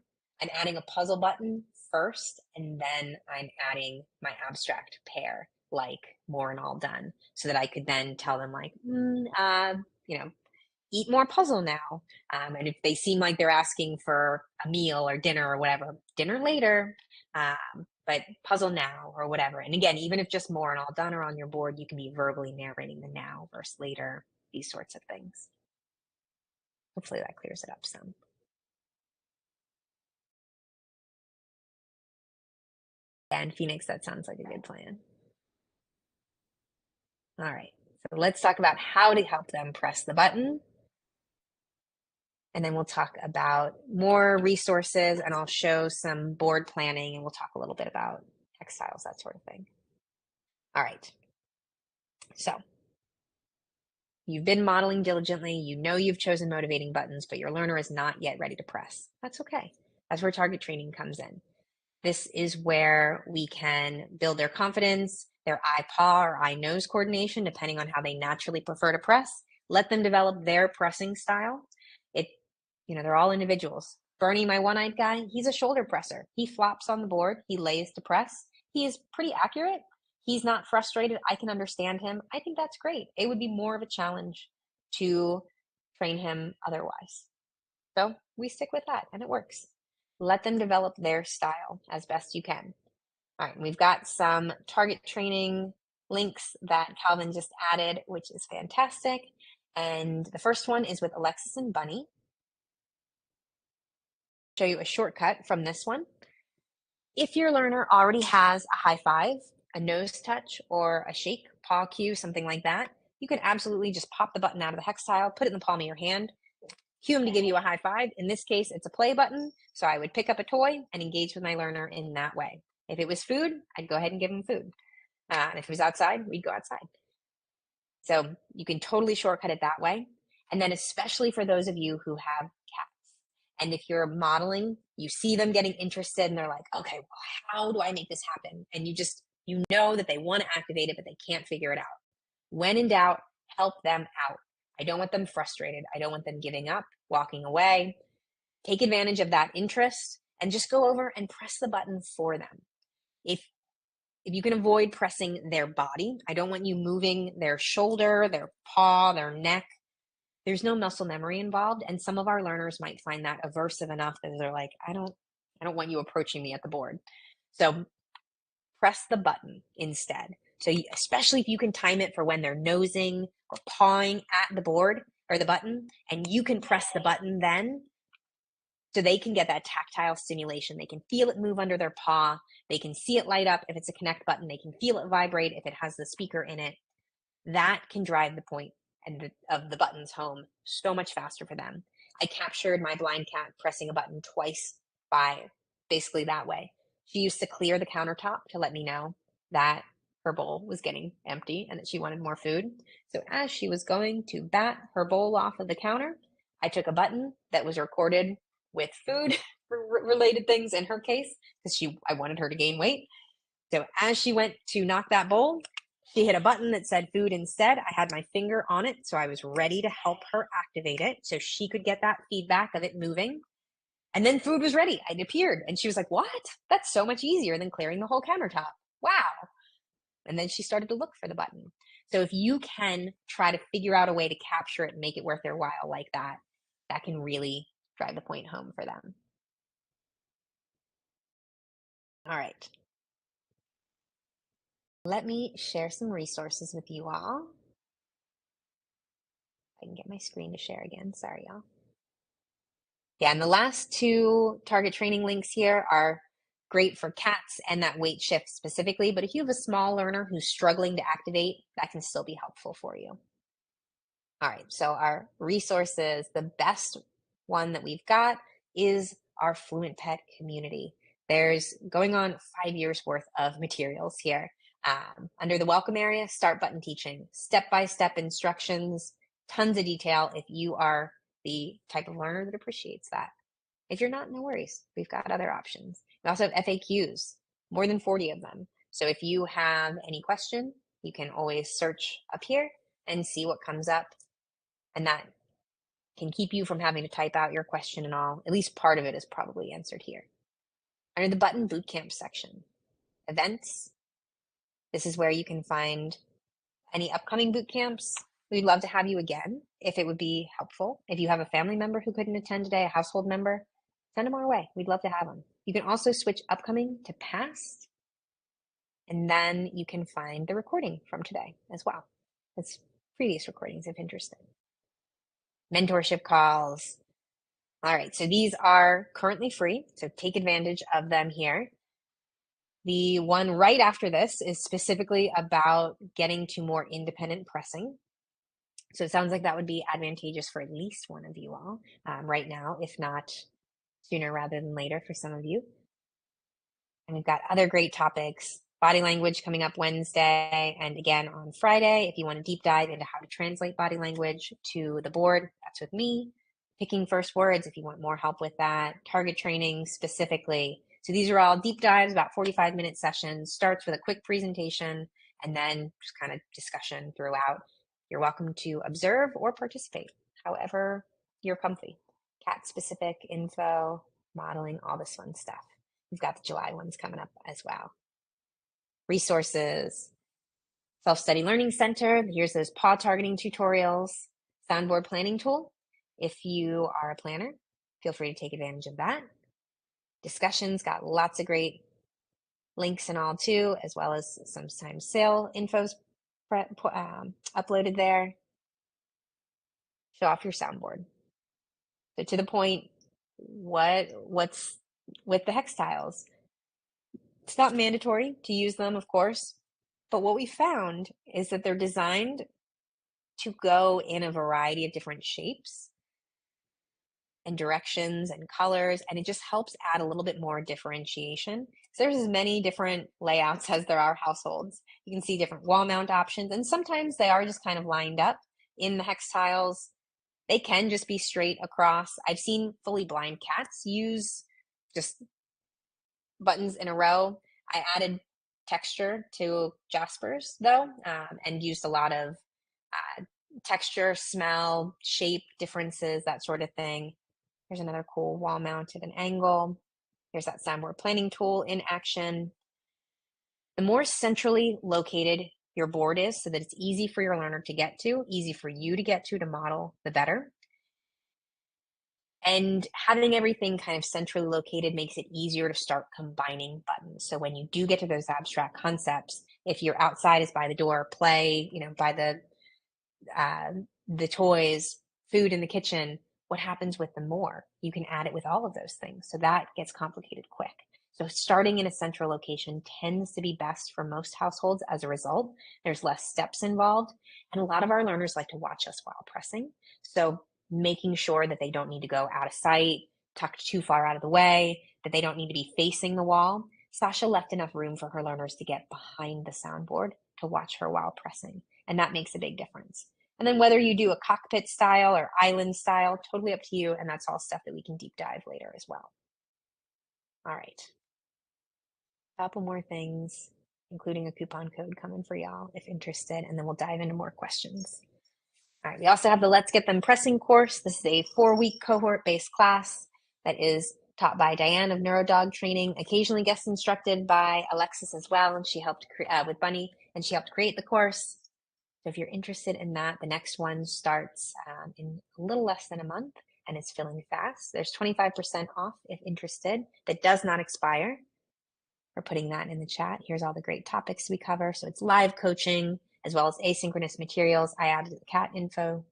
I'm adding a puzzle button first, and then I'm adding my abstract pair, like more and all done, so that I could then tell them like, eat more puzzle now. And if they seem like they're asking for a meal or dinner or whatever, dinner later, but puzzle now or whatever. And again, even if just more and all done are on your board, you can be verbally narrating the now versus later, these sorts of things. Hopefully that clears it up some. And Phoenix, that sounds like a good plan. All right, so let's talk about how to help them press the button. And then we'll talk about more resources, and I'll show some board planning, and we'll talk a little bit about textiles, that sort of thing. All right, so you've been modeling diligently. You know you've chosen motivating buttons, but your learner is not yet ready to press. That's okay. That's where target training comes in. This is where we can build their confidence, their eye-paw or eye-nose coordination, depending on how they naturally prefer to press. Let them develop their pressing style. They're all individuals. Bernie, my one-eyed guy, he's a shoulder presser. He flops on the board. He lays to press. He is pretty accurate. He's not frustrated. I can understand him. I think that's great. It would be more of a challenge to train him otherwise. So we stick with that, and it works. Let them develop their style as best you can. All right, we've got some target training links that Calvin just added, which is fantastic. And the first one is with Alexis and Bunny. Show you a shortcut from this one. If your learner already has a high five, a nose touch, or a shake, paw cue, something like that, you can absolutely just pop the button out of the hex tile, put it in the palm of your hand, cue them to give you a high five. In this case, it's a play button, so I would pick up a toy and engage with my learner in that way. If it was food, I'd go ahead and give them food. And if it was outside, we'd go outside. So you can totally shortcut it that way. And then especially for those of you who have cats, and if you're modeling, you see them getting interested and they're like, okay, well, how do I make this happen? And you know that they want to activate it, but they can't figure it out. When in doubt, help them out. I don't want them frustrated. I don't want them giving up, walking away. Take advantage of that interest and just go over and press the button for them. If you can avoid pressing their body, I don't want you moving their shoulder, their paw, their neck. There's no muscle memory involved, and some of our learners might find that aversive enough that they're like, I don't want you approaching me at the board. So press the button instead. So especially if you can time it for when they're nosing or pawing at the board or the button, and you can press the button then, so they can get that tactile stimulation. They can feel it move under their paw. They can see it light up if it's a connect button. They can feel it vibrate if it has the speaker in it. That can drive the point of the buttons home so much faster for them. I captured my blind cat pressing a button twice by basically that way. She used to clear the countertop to let me know that her bowl was getting empty and that she wanted more food. So as she was going to bat her bowl off of the counter, I took a button that was recorded with food related things in her case, because I wanted her to gain weight. So as she went to knock that bowl, she hit a button that said food instead. I had my finger on it, so I was ready to help her activate it so she could get that feedback of it moving. And then food was ready. It appeared. And she was like, what? That's so much easier than clearing the whole countertop. Wow. And then she started to look for the button. So if you can try to figure out a way to capture it and make it worth their while like that, that can really drive the point home for them. All right. Let me share some resources with you all. I can get my screen to share again. Sorry, y'all. Yeah, and the last two target training links here are great for cats and that weight shift specifically, but if you have a small learner who's struggling to activate, that can still be helpful for you. All right, so our resources, the best one that we've got is our FluentPet community. There's going on 5 years worth of materials here. Under the welcome area, start button teaching, step-by-step instructions, tons of detail if you are the type of learner that appreciates that. If you're not, no worries. We've got other options. We also have FAQs, more than 40 of them. So if you have any question, you can always search up here and see what comes up. And that can keep you from having to type out your question and all. At least part of it is probably answered here. Under the button Bootcamp section, events, this is where you can find any upcoming boot camps. We'd love to have you again if it would be helpful. If you have a family member who couldn't attend today, a household member, send them our way. We'd love to have them. You can also switch upcoming to past, and then you can find the recording from today as well. It's previous recordings if interested. Mentorship calls. All right, so these are currently free, so take advantage of them here. The one right after this is specifically about getting to more independent pressing. So it sounds like that would be advantageous for at least one of you all right now, if not sooner rather than later for some of you. And we've got other great topics, body language coming up Wednesday, and again on Friday, if you want to deep dive into how to translate body language to the board, that's with me. Picking first words if you want more help with that, target training specifically. So these are all deep dives, about 45-minute sessions, starts with a quick presentation and then just kind of discussion throughout. You're welcome to observe or participate, however you're comfy. Cat specific info, modeling, all this fun stuff. We've got the July ones coming up as well. Resources, Self-Study Learning Center. Here's those paw targeting tutorials, soundboard planning tool. If you are a planner, feel free to take advantage of that. Discussions, got lots of great links and all too, as well as sometimes sale infos uploaded there. Show off your soundboard. So to the point, what's with the hex tiles? It's not mandatory to use them, of course, but what we found is that they're designed to go in a variety of different shapes and directions and colors, and it just helps add a little bit more differentiation. So there's as many different layouts as there are households. You can see different wall mount options, and sometimes they are just kind of lined up in the hex tiles. They can just be straight across. I've seen fully blind cats use just buttons in a row. I added texture to Jasper's though, and used a lot of texture, smell, shape differences, that sort of thing. Here's another cool wall mount at an angle. Here's that soundboard planning tool in action. The more centrally located your board is so that it's easy for your learner to get to, easy for you to get to model, the better. And having everything kind of centrally located makes it easier to start combining buttons. So when you do get to those abstract concepts, if your outside is by the door, play, by the toys, food in the kitchen, what happens with the more? You can add it with all of those things. So that gets complicated quick. So starting in a central location tends to be best for most households as a result. There's less steps involved. And a lot of our learners like to watch us while pressing. So making sure that they don't need to go out of sight, tucked too far out of the way, that they don't need to be facing the wall. Sasha left enough room for her learners to get behind the soundboard to watch her while pressing. And that makes a big difference. And then whether you do a cockpit style or island style, totally up to you. And that's all stuff that we can deep dive later as well. All right. A couple more things, including a coupon code coming for y'all if interested. And then we'll dive into more questions. All right. We also have the Let's Get Them Pressing course. This is a 4-week cohort-based class that is taught by Diane of NeuroDog Training, occasionally guest instructed by Alexis as well. And she helped with Bunny, and she helped create the course. So if you're interested in that, the next one starts in a little less than a month and it's filling fast. There's 25% off if interested. That does not expire. We're putting that in the chat. Here's all the great topics we cover. So it's live coaching as well as asynchronous materials. I added the cat info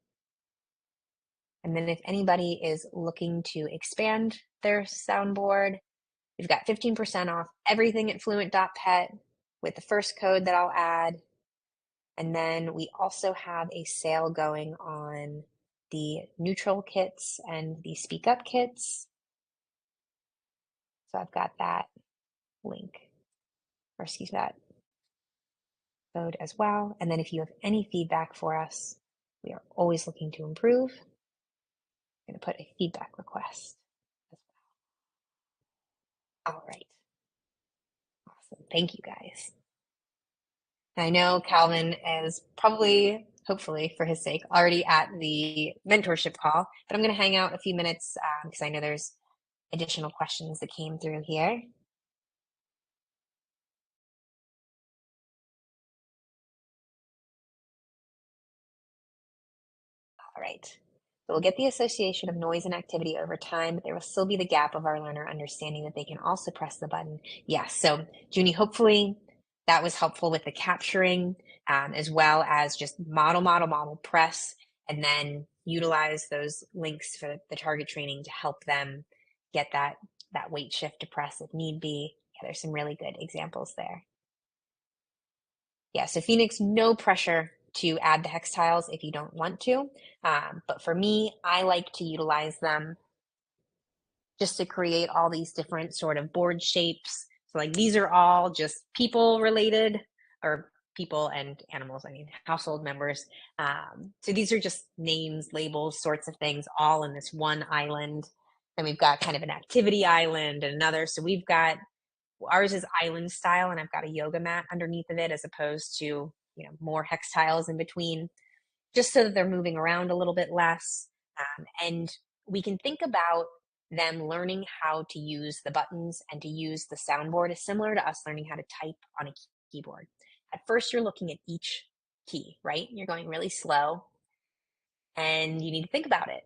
And then if anybody is looking to expand their soundboard, we've got 15% off everything at fluent.pet with the first code that I'll add. And then we also have a sale going on the neutral kits and the speak up kits. So I've got that link, or excuse me, that code as well. And then if you have any feedback for us, we are always looking to improve. I'm going to put a feedback request as well. All right. Awesome. Thank you guys. I know Calvin is probably, hopefully for his sake, already at the mentorship call, but I'm going to hang out a few minutes because I know there's additional questions that came through here. All right. So we'll get the association of noise and activity over time, but there will still be the gap of our learner understanding that they can also press the button. Yes. So Junie, hopefully that was helpful with the capturing as well as just model, press, and then utilize those links for the target training to help them get that weight shift to press if need be. Yeah, there's some really good examples there. Yeah, so Phoenix, no pressure to add the hex tiles if you don't want to. But for me, I like to utilize them just to create all these different sort of board shapes. So like these are all just people related, or people and animals, I mean, household members. So these are just names, labels, sorts of things, all in this one island. Then we've got kind of an activity island and another. So we've got, ours is island style, and I've got a yoga mat underneath of it as opposed to, more hex tiles in between, just so that they're moving around a little bit less. And we can think about them learning how to use the buttons and to use the soundboard is similar to us learning how to type on a keyboard. At first, you're looking at each key, right? You're going really slow, and you need to think about it.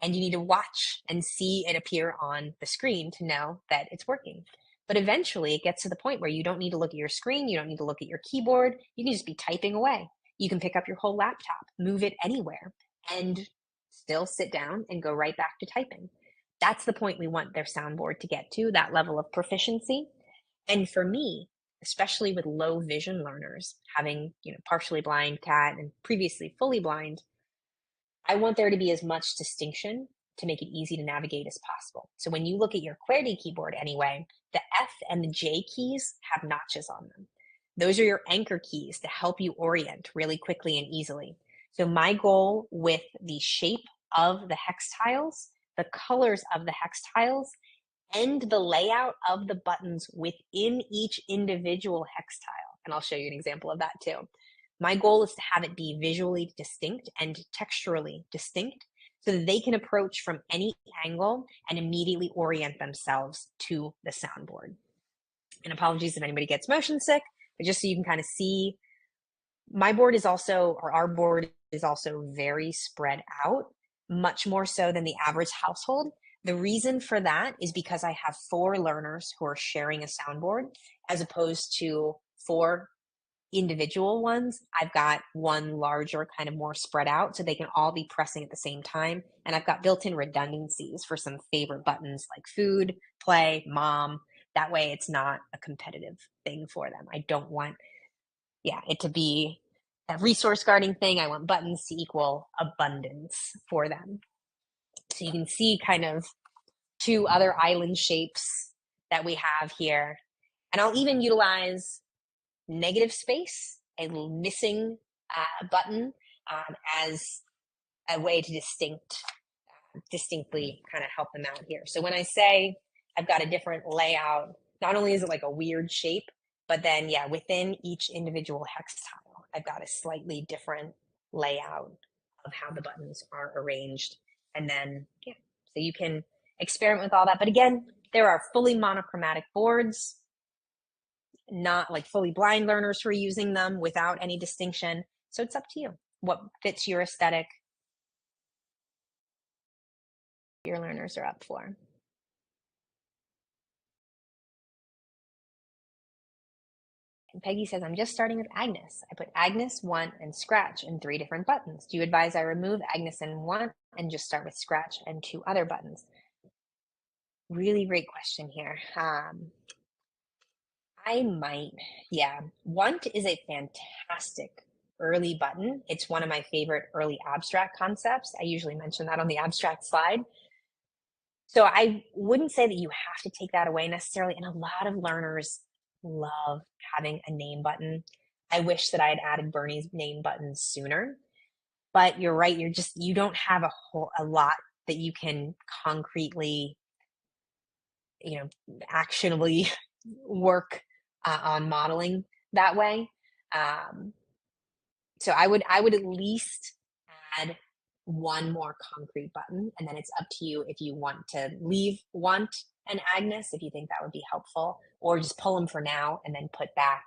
And you need to watch and see it appear on the screen to know that it's working. But eventually it gets to the point where you don't need to look at your screen, you don't need to look at your keyboard, you can just be typing away. You can pick up your whole laptop, move it anywhere, and still sit down and go right back to typing. That's the point we want their soundboard to get to, that level of proficiency. And for me, especially with low vision learners, having, partially blind cat and previously fully blind, I want there to be as much distinction to make it easy to navigate as possible. So when you look at your QWERTY keyboard anyway, the F and the J keys have notches on them. Those are your anchor keys to help you orient really quickly and easily. So my goal with the shape of the hex tiles, the colors of the hex tiles, and the layout of the buttons within each individual hex tile, and I'll show you an example of that too. My goal is to have it be visually distinct and texturally distinct so that they can approach from any angle and immediately orient themselves to the soundboard. And apologies if anybody gets motion sick, but just so you can kind of see, my board is also, or our board is also very spread out, much more so than the average household. The reason for that is because I have 4 learners who are sharing a soundboard as opposed to 4 individual ones. I've got one larger, kind of more spread out, so they can all be pressing at the same time. And I've got built-in redundancies for some favorite buttons like food, play, mom. That way it's not a competitive thing for them. I don't want, it to be a resource guarding thing. I want buttons to equal abundance for them. So you can see kind of 2 other island shapes that we have here. And I'll even utilize negative space, a missing button, as a way to distinctly kind of help them out here. So when I say I've got a different layout, not only is it like a weird shape, but then within each individual hex tile, I've got a slightly different layout of how the buttons are arranged. And then, so you can experiment with all that. But again, there are fully monochromatic boards, not like fully blind learners who are using them without any distinction. So it's up to you what fits your aesthetic, your learners are up for. Peggy says, I'm just starting with Agnes. I put Agnes, want, and scratch in 3 different buttons. Do you advise I remove Agnes and want and just start with scratch and 2 other buttons? Really great question here. I might, yeah. Want is a fantastic early button. It's one of my favorite early abstract concepts. I usually mention that on the abstract slide. So I wouldn't say that you have to take that away necessarily. And a lot of learners love having a name button. I wish that I had added Bernie's name button sooner, but you're right. You don't have a lot that you can concretely, actionably work on modeling that way. So I would at least add one more concrete button, and then it's up to you if you want to leave want and Agnes, if you think that would be helpful, or just pull them for now and then put back,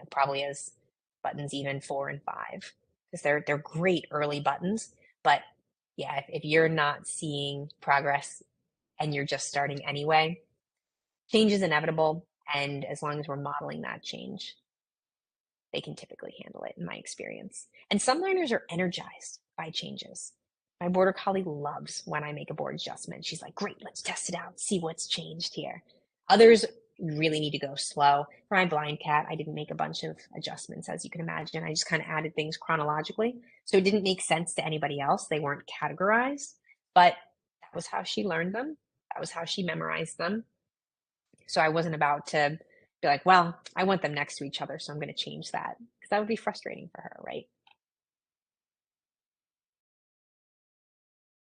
probably as buttons even 4 and 5, because they're great early buttons. But yeah, if you're not seeing progress and you're just starting anyway, change is inevitable, and as long as we're modeling that change, they can typically handle it in my experience. And some learners are energized by changes. My border collie loves when I make a board adjustment. She's like, great, let's test it out, see what's changed here. Others really need to go slow. For my blind cat, I didn't make a bunch of adjustments, as you can imagine. I just kind of added things chronologically. So it didn't make sense to anybody else. They weren't categorized, but that was how she learned them. That was how she memorized them. So I wasn't about to be like, well, I want them next to each other, so I'm going to change that, because that would be frustrating for her, right?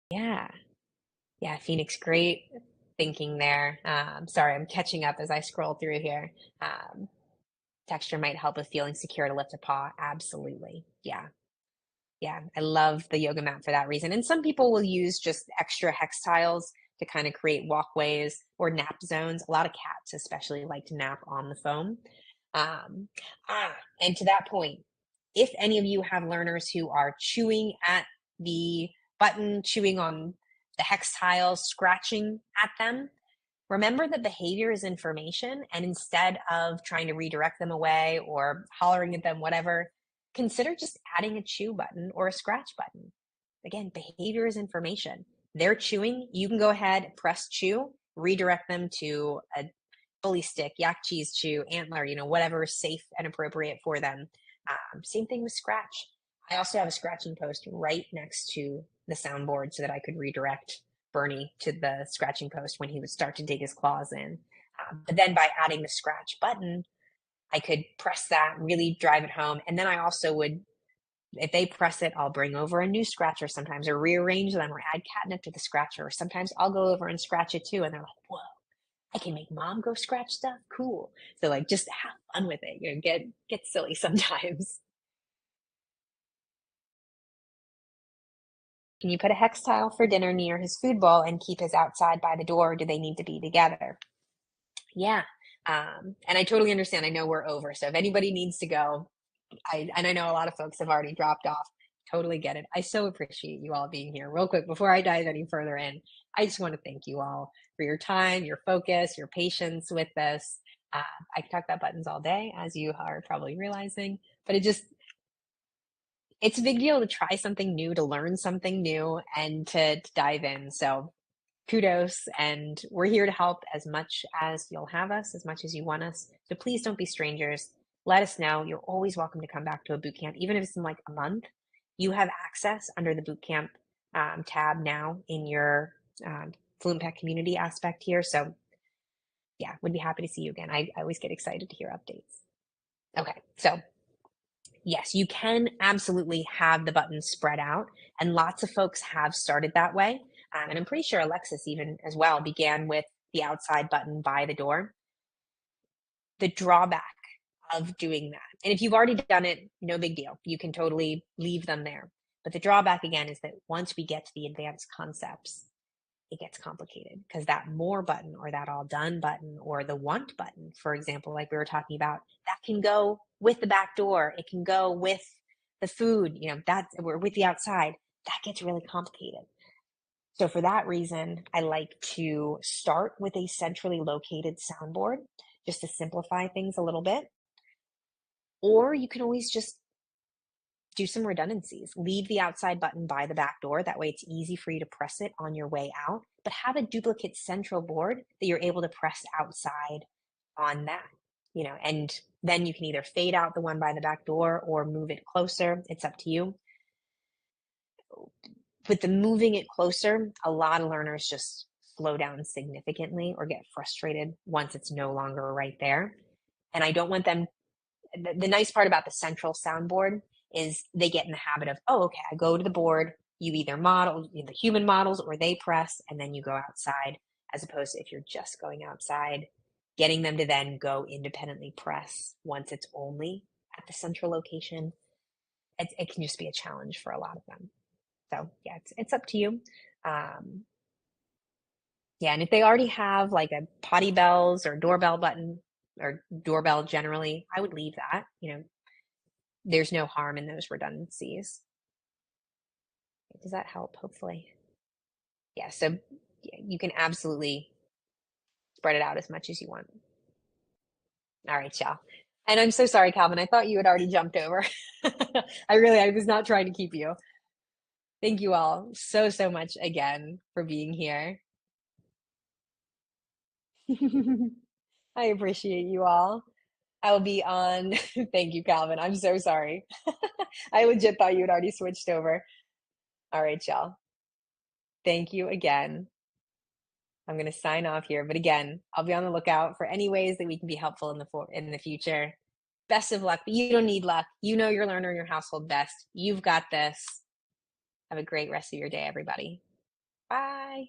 Yeah. Yeah, Phoenix, great thinking there. Sorry, I'm catching up as I scroll through here. Texture might help with feeling secure to lift a paw. Absolutely. Yeah. Yeah, I love the yoga mat for that reason. And some people will use just extra hex tiles to kind of create walkways or nap zones. A lot of cats especially like to nap on the foam. Um, and to that point, if any of you have learners who are chewing at the button, chewing on the hex tiles, scratching at them, remember that behavior is information. And instead of trying to redirect them away or hollering at them, whatever, consider just adding a chew button or a scratch button. Again, behavior is information. They're chewing, you can go ahead, press chew, redirect them to a bully stick, yak cheese chew, antler, whatever is safe and appropriate for them. Same thing with scratch. I also have a scratching post right next to the soundboard so that I could redirect Bernie to the scratching post when he would start to dig his claws in. But then by adding the scratch button, I could press that, really drive it home. And then I also would, if they press it, I'll bring over a new scratcher sometimes, or rearrange them, or add catnip to the scratcher. Or sometimes I'll go over and scratch it too. And they're like, whoa, I can make mom go scratch stuff. Cool. So like, just have fun with it. Get silly sometimes. Can you put a hex tile for dinner near his food bowl and keep his outside by the door? Or do they need to be together? Yeah. And I totally understand. I know we're over. So if anybody needs to go, I know a lot of folks have already dropped off. Totally get it. I so appreciate you all being here. Real quick, before I dive any further in, I just want to thank you all for your time, your focus, your patience with this. I could talk about buttons all day, as you are probably realizing, but it's a big deal to try something new, to learn something new, and to dive in. So kudos, and we're here to help as much as you'll have us, as much as you want us. So please don't be strangers. Let us know. You're always welcome to come back to a boot camp, even if it's in like a month. You have access under the boot camp tab now in your FluentPet community aspect here. So yeah, would be happy to see you again. I always get excited to hear updates. Okay, so yes, you can absolutely have the buttons spread out, and lots of folks have started that way. And I'm pretty sure Alexis even as well began with the outside button by the door. The drawback of doing that, and if you've already done it, no big deal. You can totally leave them there. But the drawback again is that once we get to the advanced concepts, it gets complicated, because that more button or that all done button or the want button, for example, like we were talking about, that can go with the back door. It can go with the food, that's, we're with the outside. That gets really complicated. So for that reason, I like to start with a centrally located soundboard, just to simplify things a little bit. Or you can always just do some redundancies. Leave the outside button by the back door. That way it's easy for you to press it on your way out, but have a duplicate central board that you're able to press outside on that, and then you can either fade out the one by the back door or move it closer. It's up to you. With the moving it closer, a lot of learners just slow down significantly or get frustrated once it's no longer right there. And I don't want them. The nice part about the central soundboard is they get in the habit of, oh, okay, I go to the board, you either model the human models or they press, and then you go outside, as opposed to if you're just going outside, getting them to then go independently press once it's only at the central location. It can just be a challenge for a lot of them. So yeah, it's up to you. Yeah, and if they already have like a potty bells or doorbell button or doorbell generally, I would leave that. There's no harm in those redundancies. Does that help? Hopefully. Yeah, so you can absolutely spread it out as much as you want. All right, y'all. And I'm so sorry, Calvin. I thought you had already jumped over. I was not trying to keep you. Thank you all so, so much again for being here. I appreciate you all. I will be on. Thank you, Calvin. I'm so sorry. I legit thought you had already switched over. All right, y'all. Thank you again. I'm going to sign off here, but again, I'll be on the lookout for any ways that we can be helpful in the future. Best of luck, but you don't need luck. You know your learner in your household best. You've got this. Have a great rest of your day, everybody. Bye.